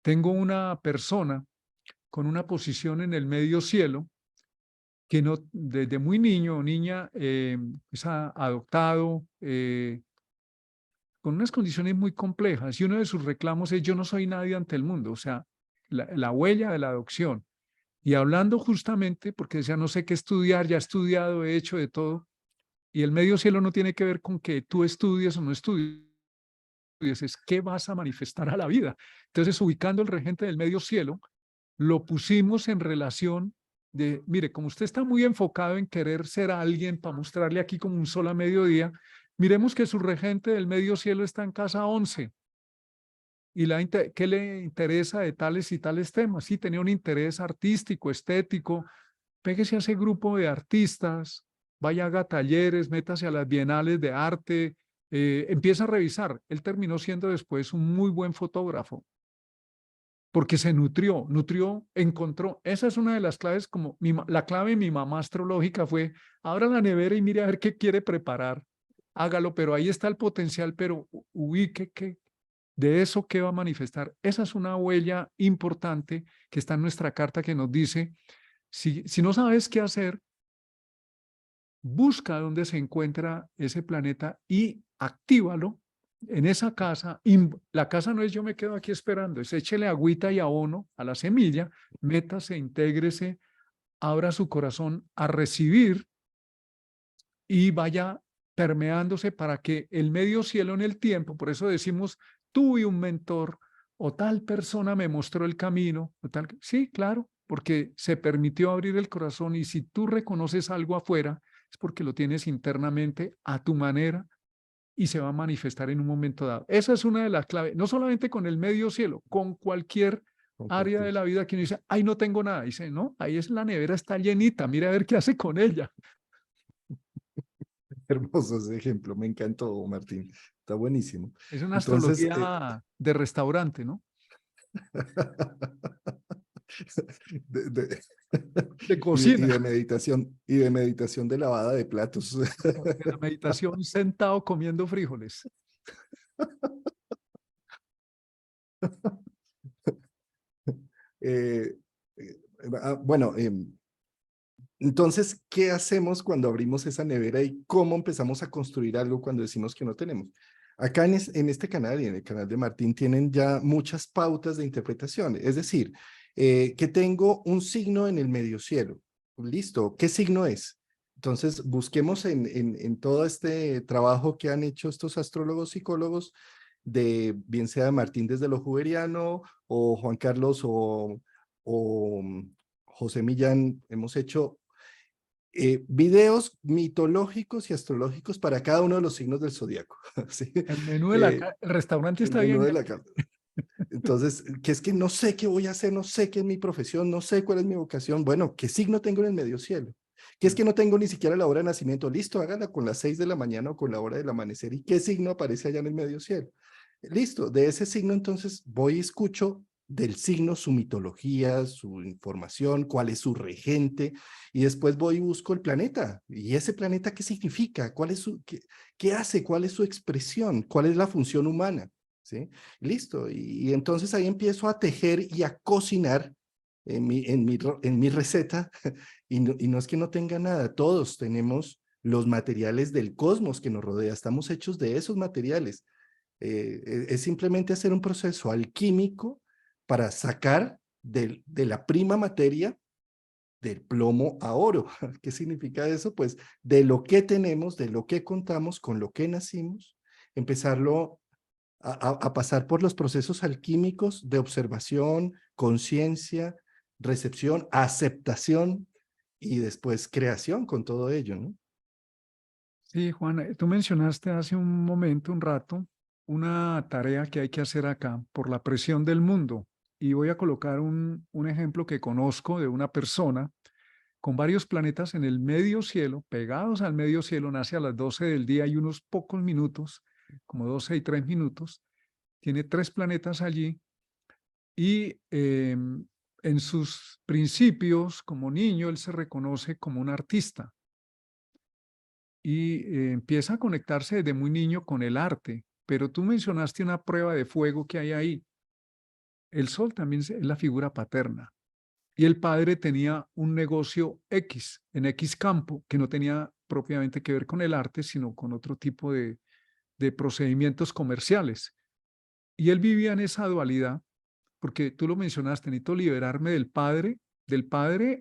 A: Tengo una persona con una posición en el medio cielo que no, desde muy niño o niña es adoptado con unas condiciones muy complejas y uno de sus reclamos es yo no soy nadie ante el mundo, o sea, la huella de la adopción. Y hablando justamente, porque decía, no sé qué estudiar, ya he estudiado, he hecho de todo, y el medio cielo no tiene que ver con que tú estudies o no estudies, es qué vas a manifestar a la vida. Entonces, ubicando el regente del medio cielo, lo pusimos en relación de, mire, como usted está muy enfocado en querer ser alguien para mostrarle aquí como un sol a mediodía, miremos que su regente del medio cielo está en casa 11 y ¿qué le interesa de tales y tales temas? Sí, tenía un interés artístico, estético, péguese a ese grupo de artistas, vaya, haga talleres, métase a las bienales de arte, empieza a revisar. Él terminó siendo después un muy buen fotógrafo porque se nutrió, encontró. Esa es una de las claves, como la clave de mi mamá astrológica fue, abra la nevera y mire a ver qué quiere preparar, hágalo, pero ahí está el potencial, pero ubique que de eso que va a manifestar. Esa es una huella importante que está en nuestra carta que nos dice, si no sabes qué hacer, busca dónde se encuentra ese planeta y actívalo en esa casa. La casa no es yo me quedo aquí esperando, es échele agüita y abono a la semilla, métase, intégrese, abra su corazón a recibir y vaya permeándose para que el medio cielo en el tiempo, por eso decimos, tuve un mentor o tal persona me mostró el camino, o tal, sí, claro, porque se permitió abrir el corazón y si tú reconoces algo afuera, es porque lo tienes internamente a tu manera y se va a manifestar en un momento dado. Esa es una de las claves, no solamente con el medio cielo, con cualquier
B: Con
A: área de
B: cualquier.
A: la vida que uno dice, ay, no tengo nada. Dice, no, ahí es la nevera, está llenita, mira a ver qué hace con ella.
B: Hermoso ese ejemplo, me encantó, Martín. Está buenísimo.
A: Es una
B: Entonces,
A: astrología de restaurante, ¿no?
B: de, de-
A: De
B: y
A: cocina.
B: de meditación, y de meditación de lavada de platos.
A: De la meditación sentado comiendo frijoles.
B: Eh, bueno, entonces, ¿qué hacemos cuando abrimos esa nevera y cómo empezamos a construir algo cuando decimos que no tenemos? Acá en este canal y en el canal de Martín tienen ya muchas pautas de interpretación. Es decir, que tengo un signo en el medio cielo. Listo, ¿qué signo es? Entonces, busquemos en todo este trabajo que han hecho estos astrólogos, psicólogos, de bien sea Martín desde lo juveriano o Juan Carlos o José Millán, hemos hecho videos mitológicos y astrológicos para cada uno de los signos del zodiaco. ¿Sí?
A: El menú de
B: Eh,
A: el restaurante
B: el
A: está
B: menú
A: bien.
B: de la carta. Entonces, que es que no sé qué voy a hacer, no sé qué es mi profesión, no sé cuál es mi vocación. Bueno, ¿qué signo tengo en el medio cielo? Que es que no tengo ni siquiera la hora de nacimiento. Listo, hágala con las 6 de la mañana o con la hora del amanecer. ¿Y qué signo aparece allá en el medio cielo? Listo, de ese signo entonces voy y escucho del signo su mitología, su información, cuál es su regente, y después voy y busco el planeta. ¿Y ese planeta qué significa? ¿Cuál es qué hace? ¿Cuál es su expresión? ¿Cuál es la función humana? ¿Sí? Listo. Y entonces ahí empiezo a tejer y a cocinar en mi receta. Y no es que no tenga nada, todos tenemos los materiales del cosmos que nos rodea, estamos hechos de esos materiales. Es simplemente hacer un proceso alquímico para sacar de la prima materia del plomo a oro. ¿Qué significa eso? Pues de lo que tenemos, de lo que contamos, con lo que nacimos, empezarlo a pasar por los procesos alquímicos de observación, conciencia, recepción, aceptación y después creación con todo ello, ¿no?
A: Sí, Juan, tú mencionaste hace un momento, un rato, una tarea que hay que hacer acá por la presión del mundo. Y voy a colocar un ejemplo que conozco de una persona con varios planetas en el medio cielo, pegados al medio cielo, nace a las 12 del día y unos pocos minutos, como 12 y 3 minutos, tiene 3 planetas allí y en sus principios como niño él se reconoce como un artista y empieza a conectarse desde muy niño con el arte. Pero tú mencionaste una prueba de fuego que hay ahí. El sol también es la figura paterna. Y el padre tenía un negocio X, en X campo, que no tenía propiamente que ver con el arte, sino con otro tipo de procedimientos comerciales. Y él vivía en esa dualidad, porque tú lo mencionaste, necesito liberarme del padre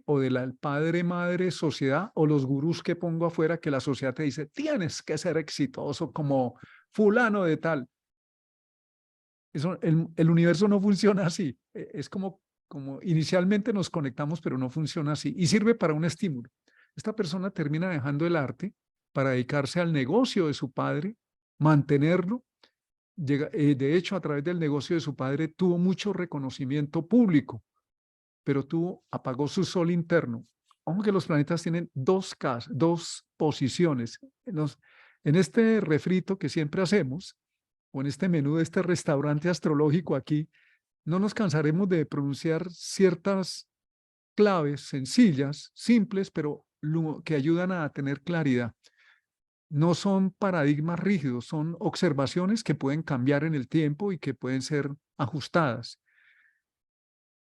A: o de la padre, madre, sociedad, o los gurús que pongo afuera que la sociedad te dice, tienes que ser exitoso como fulano de tal. Eso, el universo no funciona así. Es como inicialmente nos conectamos, pero no funciona así. Y sirve para un estímulo. Esta persona termina dejando el arte para dedicarse al negocio de su padre, mantenerlo. De hecho, a través del negocio de su padre tuvo mucho reconocimiento público, pero apagó su sol interno. Aunque los planetas tienen dos posiciones. En este refrito que siempre hacemos, o en este menú de este restaurante astrológico aquí, no nos cansaremos de pronunciar ciertas claves sencillas, simples, pero que ayudan a tener claridad. No son paradigmas rígidos, son observaciones que pueden cambiar en el tiempo y que pueden ser ajustadas.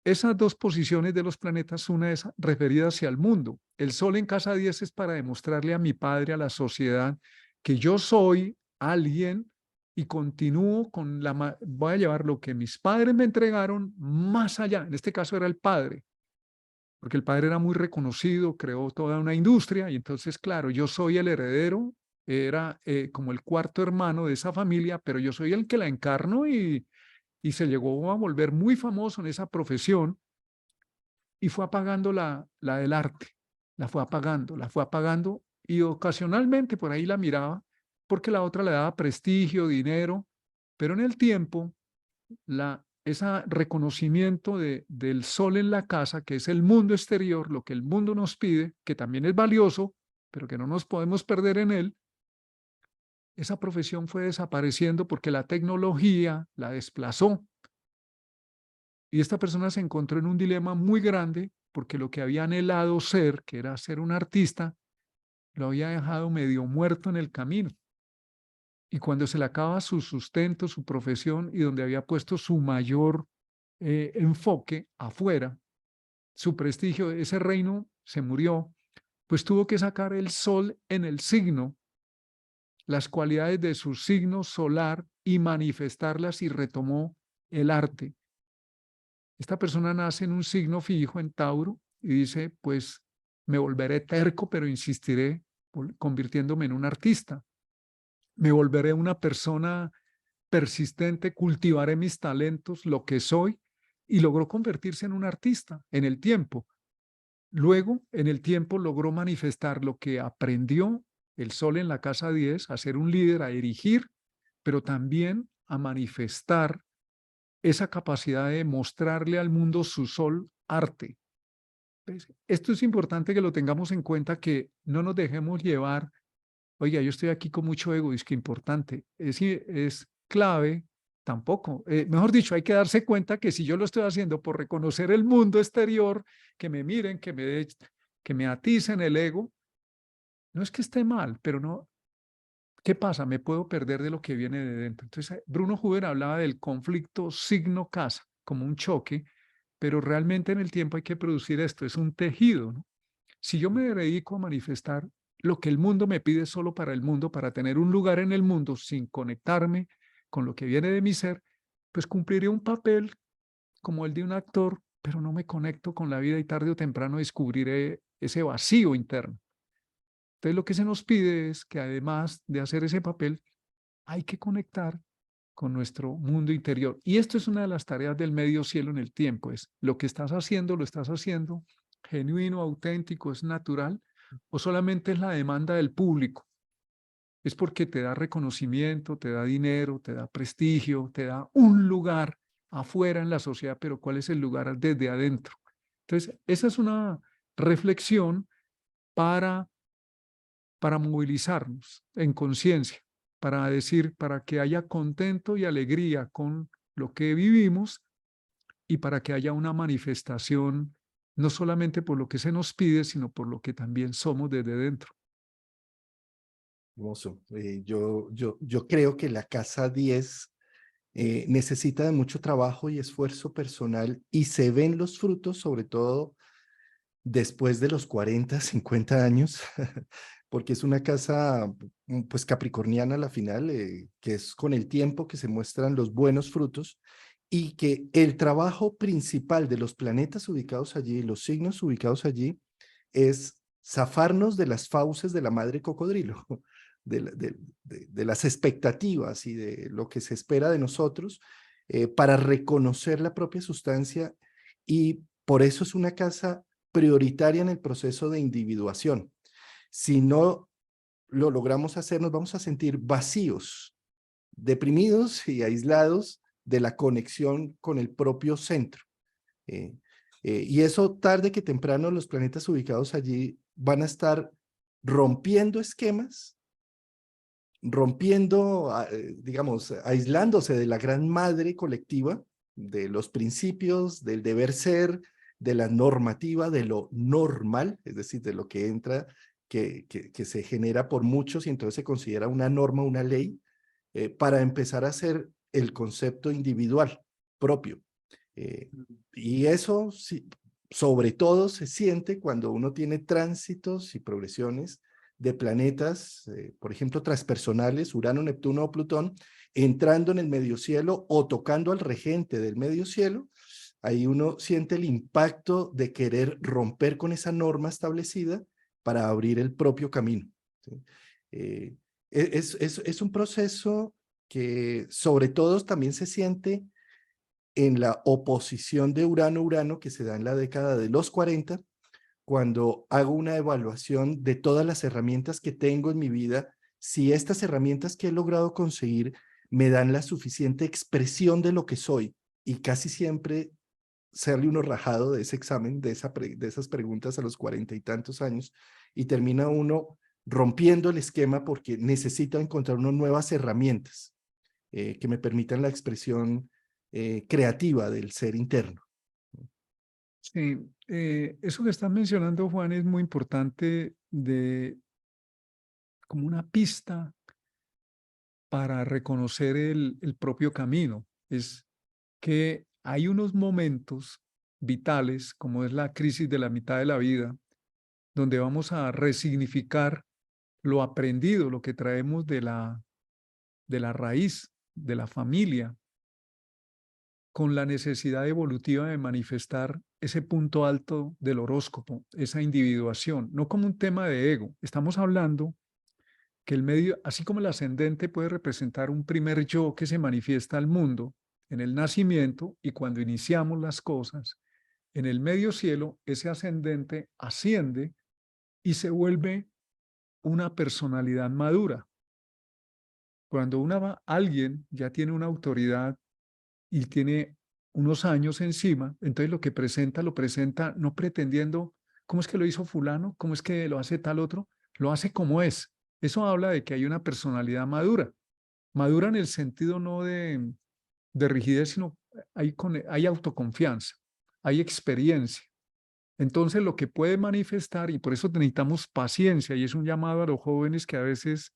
A: Esas dos posiciones de los planetas, una es referida hacia el mundo. El Sol en casa 10 es para demostrarle a mi padre, a la sociedad, que yo soy alguien y continúo con voy a llevar lo que mis padres me entregaron más allá. En este caso era el padre, porque el padre era muy reconocido, creó toda una industria y entonces, claro, yo soy el heredero, era como el cuarto hermano de esa familia, pero yo soy el que la encarno y se llegó a volver muy famoso en esa profesión y fue apagando la del arte, la fue apagando y ocasionalmente por ahí la miraba porque la otra le daba prestigio, dinero, pero en el tiempo ese reconocimiento del sol en la casa, que es el mundo exterior, lo que el mundo nos pide, que también es valioso, pero que no nos podemos perder en él, esa profesión fue desapareciendo porque la tecnología la desplazó. Y esta persona se encontró en un dilema muy grande porque lo que había anhelado ser, que era ser un artista, lo había dejado medio muerto en el camino. Y cuando se le acaba su sustento, su profesión y donde había puesto su mayor enfoque afuera, su prestigio, ese reino se murió, pues tuvo que sacar el sol en el signo, las cualidades de su signo solar y manifestarlas y retomó el arte. Esta persona nace en un signo fijo en Tauro y dice, pues me volveré terco, pero insistiré convirtiéndome en un artista. Me volveré una persona persistente, cultivaré mis talentos, lo que soy, y logró convertirse en un artista en el tiempo. Luego, en el tiempo, logró manifestar lo que aprendió el sol en la casa 10, a ser un líder, a dirigir, pero también a manifestar esa capacidad de mostrarle al mundo su sol arte. ¿Ves? Esto es importante que lo tengamos en cuenta, que no nos dejemos llevar, oiga, yo estoy aquí con mucho ego, es que importante, es clave, tampoco. Mejor dicho, hay que darse cuenta que si yo lo estoy haciendo por reconocer el mundo exterior, que me miren, que me aticen el ego, no es que esté mal, pero no, ¿qué pasa? Me puedo perder de lo que viene de dentro. Entonces, Bruno Huber hablaba del conflicto signo-casa como un choque, pero realmente en el tiempo hay que producir esto, es un tejido, ¿no? Si yo me dedico a manifestar lo que el mundo me pide solo para el mundo, para tener un lugar en el mundo sin conectarme con lo que viene de mi ser, pues cumpliré un papel como el de un actor, pero no me conecto con la vida y tarde o temprano descubriré ese vacío interno. Entonces lo que se nos pide es que además de hacer ese papel, hay que conectar con nuestro mundo interior. Y esto es una de las tareas del medio cielo en el tiempo, es lo que estás haciendo, lo estás haciendo genuino, auténtico, es natural, o solamente es la demanda del público. Es porque te da reconocimiento, te da dinero, te da prestigio, te da un lugar afuera en la sociedad, pero ¿cuál es el lugar desde adentro? Entonces, esa es una reflexión para, para movilizarnos en conciencia, para decir, para que haya contento y alegría con lo que vivimos y para que haya una manifestación, no solamente por lo que se nos pide, sino por lo que también somos desde dentro.
B: Hermoso. Yo creo que la casa 10 necesita de mucho trabajo y esfuerzo personal y se ven los frutos, sobre todo después de los 40, 50 años, porque es una casa pues capricorniana a la final, que es con el tiempo que se muestran los buenos frutos y que el trabajo principal de los planetas ubicados allí, los signos ubicados allí, es zafarnos de las fauces de la madre cocodrilo, de las expectativas y de lo que se espera de nosotros para reconocer la propia sustancia y por eso es una casa prioritaria en el proceso de individuación. Si no lo logramos hacer, nos vamos a sentir vacíos, deprimidos y aislados de la conexión con el propio centro. Eh, y eso tarde que temprano los planetas ubicados allí van a estar rompiendo esquemas, rompiendo, digamos, aislándose de la gran madre colectiva, de los principios, del deber ser, de la normativa, de lo normal, es decir, de lo que entra, que se genera por muchos y entonces se considera una norma, una ley, para empezar a hacer el concepto individual propio. Eh, y eso, sí, sobre todo, se siente cuando uno tiene tránsitos y progresiones de planetas, por ejemplo, transpersonales, Urano, Neptuno o Plutón, entrando en el medio cielo o tocando al regente del medio cielo, ahí uno siente el impacto de querer romper con esa norma establecida para abrir el propio camino. ¿Sí? Es un proceso que sobre todo también se siente en la oposición de Urano-Urano que se da en la década de los 40, cuando hago una evaluación de todas las herramientas que tengo en mi vida, si estas herramientas que he logrado conseguir me dan la suficiente expresión de lo que soy, y casi siempre sale uno rajado de ese examen, de esas preguntas a los 40 y tantos años, y termina uno rompiendo el esquema porque necesita encontrar unas nuevas herramientas que me permitan la expresión creativa del ser interno.
A: Sí, eso que estás mencionando, Juan, es muy importante de como una pista para reconocer el propio camino. Es que hay unos momentos vitales, como es la crisis de la mitad de la vida, donde vamos a resignificar lo aprendido, lo que traemos de la raíz, de la familia, con la necesidad evolutiva de manifestar ese punto alto del horóscopo, esa individuación, no como un tema de ego. Estamos hablando que el medio, así como el ascendente puede representar un primer yo que se manifiesta al mundo en el nacimiento y cuando iniciamos las cosas, en el medio cielo ese ascendente asciende y se vuelve una personalidad madura. Cuando alguien ya tiene una autoridad y tiene unos años encima, entonces lo presenta no pretendiendo, ¿cómo es que lo hizo fulano? ¿Cómo es que lo hace tal otro? Lo hace como es. Eso habla de que hay una personalidad madura. Madura en el sentido no de rigidez, sino hay autoconfianza, hay experiencia. Entonces lo que puede manifestar, y por eso necesitamos paciencia, y es un llamado a los jóvenes que a veces,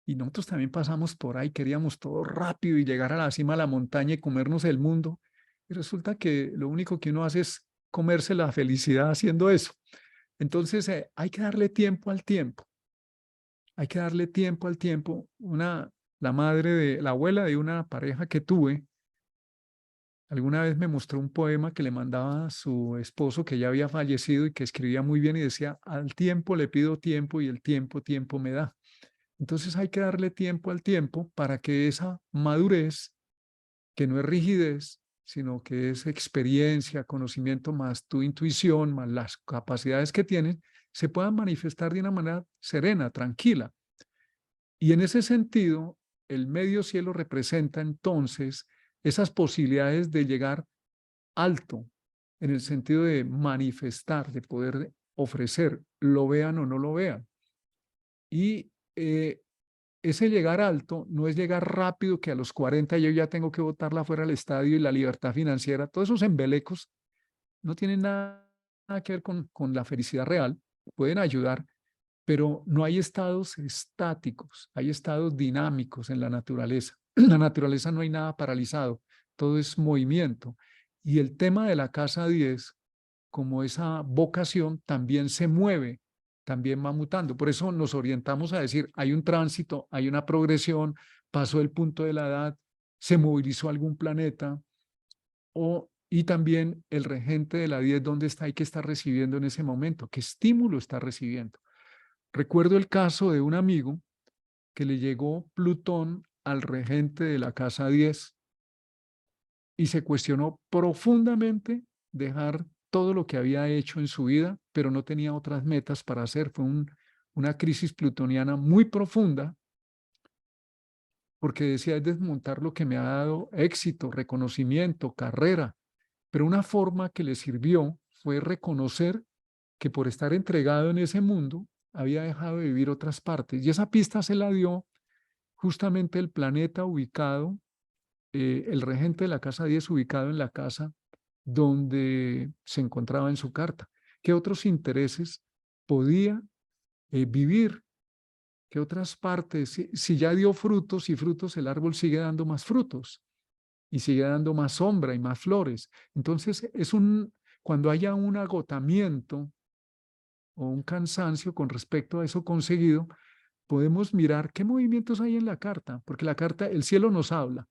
A: y nosotros también pasamos por ahí, queríamos todo rápido y llegar a la cima de la montaña y comernos el mundo, y resulta que lo único que uno hace es comerse la felicidad haciendo eso. Entonces hay que darle tiempo al tiempo, hay que darle tiempo al tiempo. La abuela de una pareja que tuve, Alguna vez me mostró un poema que le mandaba a su esposo que ya había fallecido y que escribía muy bien y decía, al tiempo le pido tiempo y el tiempo, tiempo me da. Entonces hay que darle tiempo al tiempo para que esa madurez, que no es rigidez, sino que es experiencia, conocimiento más tu intuición, más las capacidades que tienes, se puedan manifestar de una manera serena, tranquila. Y en ese sentido, el medio cielo representa entonces esas posibilidades de llegar alto, en el sentido de manifestar, de poder ofrecer, lo vean o no lo vean. Y ese llegar alto no es llegar rápido, que a los 40 yo ya tengo que botarla fuera del estadio y la libertad financiera. Todos esos embelecos no tienen nada que ver con la felicidad real, pueden ayudar, pero no hay estados estáticos, hay estados dinámicos en la naturaleza. En la naturaleza no hay nada paralizado, todo es movimiento. Y el tema de la casa 10, como esa vocación, también se mueve, también va mutando. Por eso nos orientamos a decir, hay un tránsito, hay una progresión, pasó el punto de la edad, se movilizó algún planeta, y también el regente de la 10, ¿dónde está y qué está recibiendo en ese momento? ¿Qué estímulo está recibiendo? Recuerdo el caso de un amigo que le llegó Plutón al regente de la casa 10 y se cuestionó profundamente dejar todo lo que había hecho en su vida, pero no tenía otras metas para hacer. Fue una crisis plutoniana muy profunda porque decía, es desmontar lo que me ha dado éxito, reconocimiento, carrera, pero una forma que le sirvió fue reconocer que por estar entregado en ese mundo había dejado de vivir otras partes. Y esa pista se la dio justamente el planeta ubicado, el regente de la casa 10 ubicado en la casa donde se encontraba en su carta. ¿Qué otros intereses podía vivir? ¿Qué otras partes? Si ya dio frutos y frutos, el árbol sigue dando más frutos y sigue dando más sombra y más flores. Entonces, cuando haya un agotamiento o un cansancio con respecto a eso conseguido, podemos mirar qué movimientos hay en la carta, porque la carta, el cielo nos habla,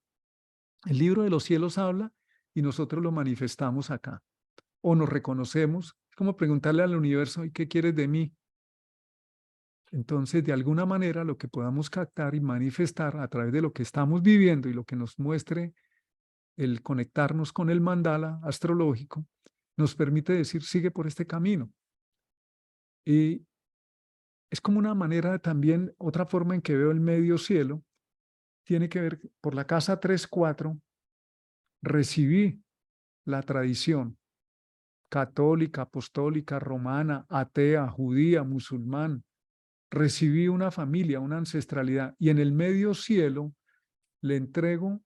A: el libro de los cielos habla y nosotros lo manifestamos acá. O nos reconocemos, es como preguntarle al universo, ¿y qué quieres de mí? Entonces, de alguna manera, lo que podamos captar y manifestar a través de lo que estamos viviendo y lo que nos muestre el conectarnos con el mandala astrológico, nos permite decir, sigue por este camino. Y es como una manera también, otra forma en que veo el medio cielo, tiene que ver por la casa 3-4, recibí la tradición católica, apostólica, romana, atea, judía, musulmán. Recibí una familia, una ancestralidad, y en el medio cielo le entrego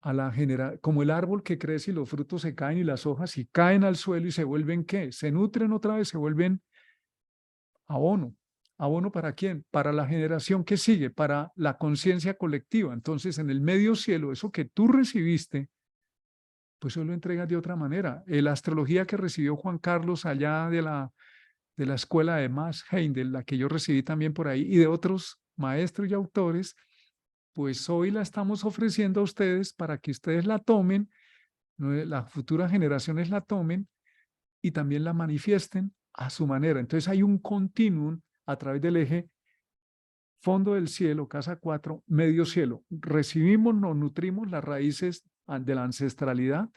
A: a la generación, como el árbol que crece y los frutos se caen y las hojas y caen al suelo y se vuelven ¿qué? Se nutren otra vez, se vuelven abono. ¿Abono para quién? Para la generación que sigue, para la conciencia colectiva. Entonces, en el medio cielo, eso que tú recibiste, pues eso lo entregas de otra manera. La astrología que recibió Juan Carlos allá de la escuela de Max Heindel, la que yo recibí también por ahí, y de otros maestros y autores, pues hoy la estamos ofreciendo a ustedes para que ustedes la tomen, las futuras generaciones la tomen y también la manifiesten a su manera. Entonces hay un continuum a través del eje fondo del cielo, casa 4, medio cielo. Recibimos, nos nutrimos las raíces de la ancestralidad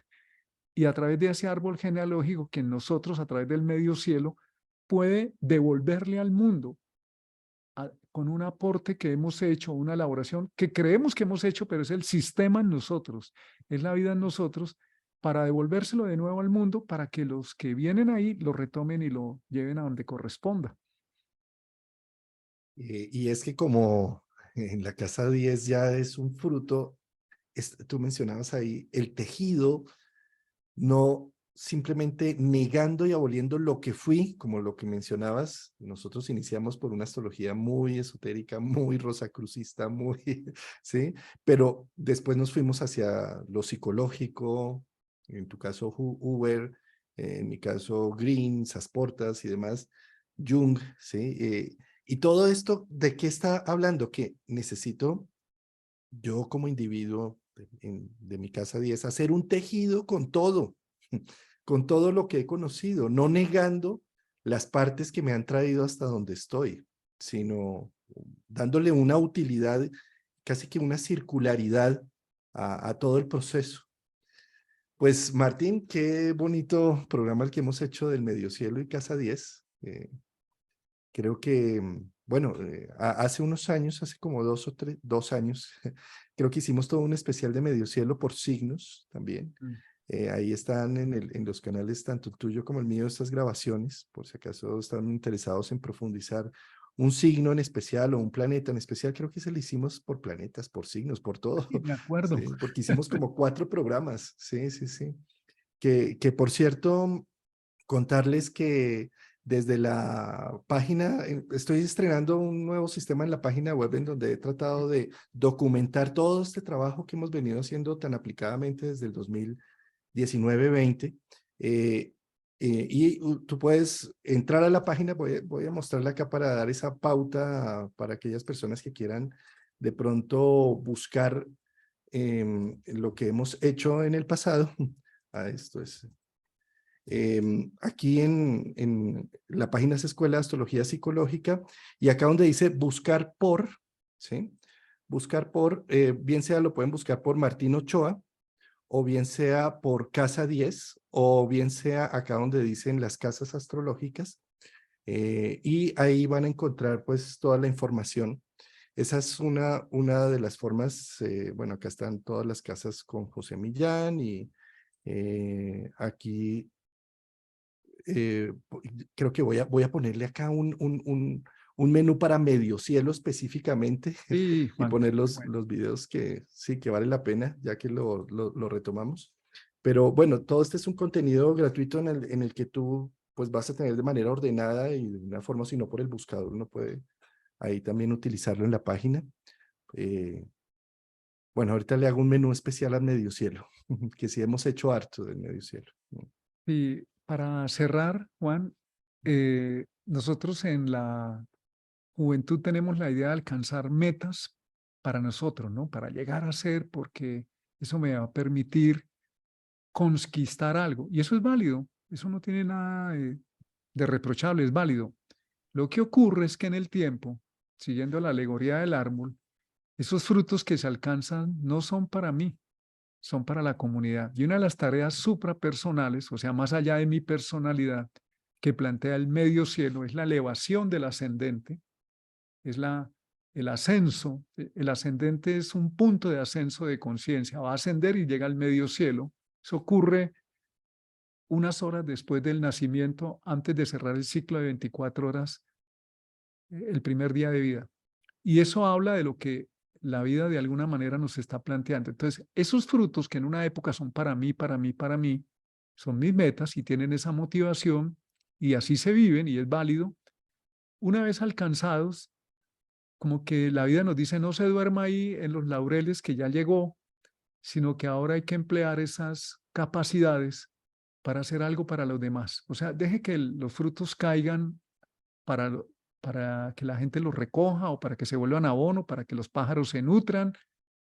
A: y a través de ese árbol genealógico que nosotros a través del medio cielo puede devolverle al mundo con un aporte que hemos hecho, una elaboración que creemos que hemos hecho, pero es el sistema en nosotros, es la vida en nosotros, para devolvérselo de nuevo al mundo, para que los que vienen ahí lo retomen y lo lleven a donde corresponda.
B: Y es que como en la casa 10 ya es un fruto, tú mencionabas ahí, el tejido, no simplemente negando y aboliendo lo que fui, como lo que mencionabas, nosotros iniciamos por una astrología muy esotérica, muy rosacrucista, muy, ¿sí? Pero después nos fuimos hacia lo psicológico, en tu caso Huber, en mi caso Green, Sasportas y demás, Jung, ¿sí? Y todo esto, ¿de qué está hablando? Que necesito yo como individuo de mi casa 10, hacer un tejido con todo lo que he conocido, no negando las partes que me han traído hasta donde estoy, sino dándole una utilidad, casi que una circularidad a todo el proceso. Pues Martín, qué bonito programa el que hemos hecho del Medio Cielo y Casa 10. Creo que, bueno, hace unos años, hace como 2 años, creo que hicimos todo un especial de Medio Cielo por signos también.
A: Mm.
B: Ahí están en los canales, tanto el tuyo como el mío, estas grabaciones, por si acaso están interesados en profundizar un signo en especial o un planeta en especial. Creo que se lo hicimos por planetas, por signos, por todo,
A: Sí, me acuerdo.
B: ¿sí? Porque hicimos como 4 programas, sí, sí, sí. Que por cierto, contarles que desde la página, estoy estrenando un nuevo sistema en la página web en donde he tratado de documentar todo este trabajo que hemos venido haciendo tan aplicadamente desde el 2019-20. Tú puedes entrar a la página, voy a mostrarla acá para dar esa pauta para aquellas personas que quieran de pronto buscar lo que hemos hecho en el pasado. Esto es aquí en la página es Escuela de Astrología Psicológica y acá donde dice buscar por, ¿sí? Buscar por, bien sea lo pueden buscar por Martín Ochoa o bien sea por Casa 10 o bien sea acá donde dicen las casas astrológicas y ahí van a encontrar pues toda la información. Esa es una de las formas, bueno, acá están todas las casas con José Millán y aquí creo que voy a ponerle acá un menú para Medio Cielo específicamente
A: Sí,
B: y
A: Juan.
B: poner
A: Bueno,
B: los videos que sí, que vale la pena, ya que lo retomamos. Pero bueno, todo este es un contenido gratuito en el que tú pues vas a tener de manera ordenada y de una forma, si no por el buscador, uno puede ahí también utilizarlo en la página. Eh, bueno, ahorita le hago un menú especial al Medio Cielo, que sí hemos hecho harto del Medio Cielo.
A: y para cerrar, Juan, nosotros en la juventud tenemos la idea de alcanzar metas para nosotros, ¿no? Para llegar a ser, porque eso me va a permitir conquistar algo. Y eso es válido, eso no tiene nada de reprochable, es válido. Lo que ocurre es que en el tiempo, siguiendo la alegoría del árbol, esos frutos que se alcanzan no son para mí, son para la comunidad. Y una de las tareas suprapersonales, o sea, más allá de mi personalidad, que plantea el medio cielo, es la elevación del ascendente, es el ascenso. El ascendente es un punto de ascenso de conciencia, va a ascender y llega al medio cielo. Eso ocurre unas horas después del nacimiento, antes de cerrar el ciclo de 24 horas, el primer día de vida. Y eso habla de lo que la vida de alguna manera nos está planteando. Entonces, esos frutos que en una época son para mí, para mí, para mí, son mis metas y tienen esa motivación y así se viven y es válido. Una vez alcanzados, como que la vida nos dice, no se duerma ahí en los laureles que ya llegó, sino que ahora hay que emplear esas capacidades para hacer algo para los demás. O sea, deje que los frutos caigan para, para que la gente los recoja o para que se vuelvan abono, para que los pájaros se nutran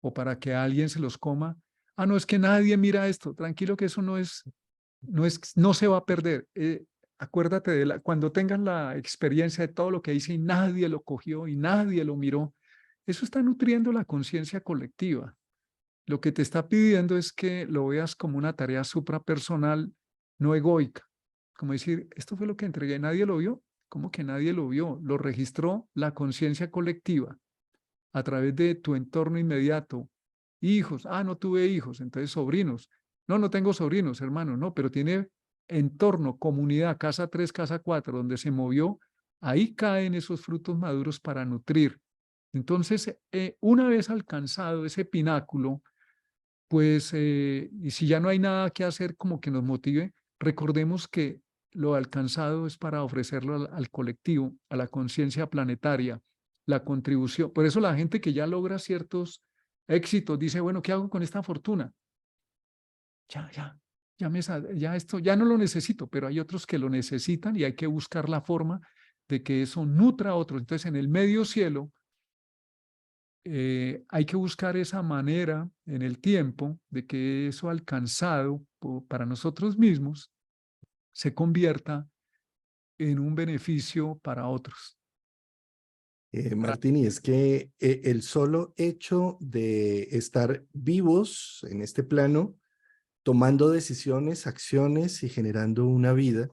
A: o para que alguien se los coma. Ah, no, es que nadie mira esto. Tranquilo que eso no se va a perder. Acuérdate cuando tengas la experiencia de todo lo que hice y nadie lo cogió y nadie lo miró. Eso está nutriendo la conciencia colectiva. Lo que te está pidiendo es que lo veas como una tarea suprapersonal, no egoica. Como decir, esto fue lo que entregué, nadie lo vio. ¿Cómo que nadie lo vio? Lo registró la conciencia colectiva a través de tu entorno inmediato. Hijos, no tuve hijos, entonces sobrinos. No, no tengo sobrinos, hermano, no, pero tiene entorno, comunidad, casa 3, casa 4, donde se movió, ahí caen esos frutos maduros para nutrir. Entonces, una vez alcanzado ese pináculo, pues, y si ya no hay nada que hacer como que nos motive, recordemos que lo alcanzado es para ofrecerlo al colectivo, a la conciencia planetaria, la contribución. Por eso la gente que ya logra ciertos éxitos dice, bueno, ¿qué hago con esta fortuna? Ya esto, ya no lo necesito, pero hay otros que lo necesitan y hay que buscar la forma de que eso nutra a otros. Entonces, en el medio cielo, hay que buscar esa manera en el tiempo de que eso alcanzado para nosotros mismos se convierta en un beneficio para otros.
B: Martín, y es que el solo hecho de estar vivos en este plano, tomando decisiones, acciones y generando una vida,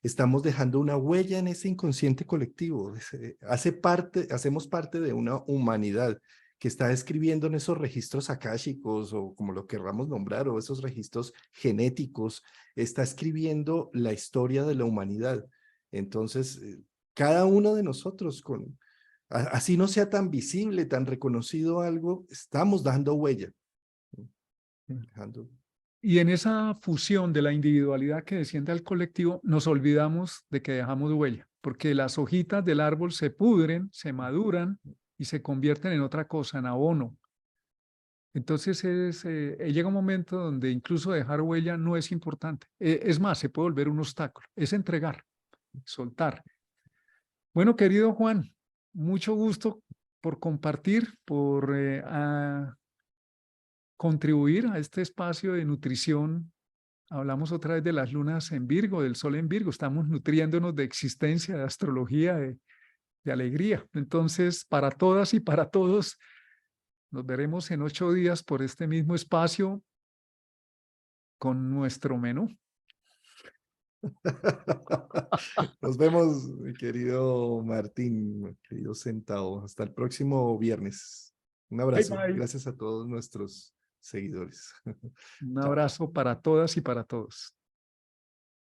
B: estamos dejando una huella en ese inconsciente colectivo. Hacemos parte de una humanidad que está escribiendo en esos registros akáshicos o como lo querramos nombrar, o esos registros genéticos, está escribiendo la historia de la humanidad. Entonces, cada uno de nosotros, así no sea tan visible, tan reconocido algo, estamos dando huella. Dejando...
A: Y en esa fusión de la individualidad que desciende al colectivo, nos olvidamos de que dejamos huella, porque las hojitas del árbol se pudren, se maduran y se convierten en otra cosa, en abono. Entonces llega un momento donde incluso dejar huella no es importante. Es más, se puede volver un obstáculo. Es entregar, soltar. Bueno, querido Juan, mucho gusto por compartir, por contribuir a este espacio de nutrición. Hablamos otra vez de las lunas en Virgo, del sol en Virgo. Estamos nutriéndonos de existencia, de astrología, de alegría. Entonces, para todas y para todos, nos veremos en 8 días por este mismo espacio con nuestro menú.
B: Nos vemos, mi querido Martín, mi querido Centavo. Hasta el próximo viernes. Un
A: Bye,
B: abrazo.
A: bye.
B: Gracias a todos nuestros seguidores.
A: Un
B: Chao.
A: abrazo para todas y para todos.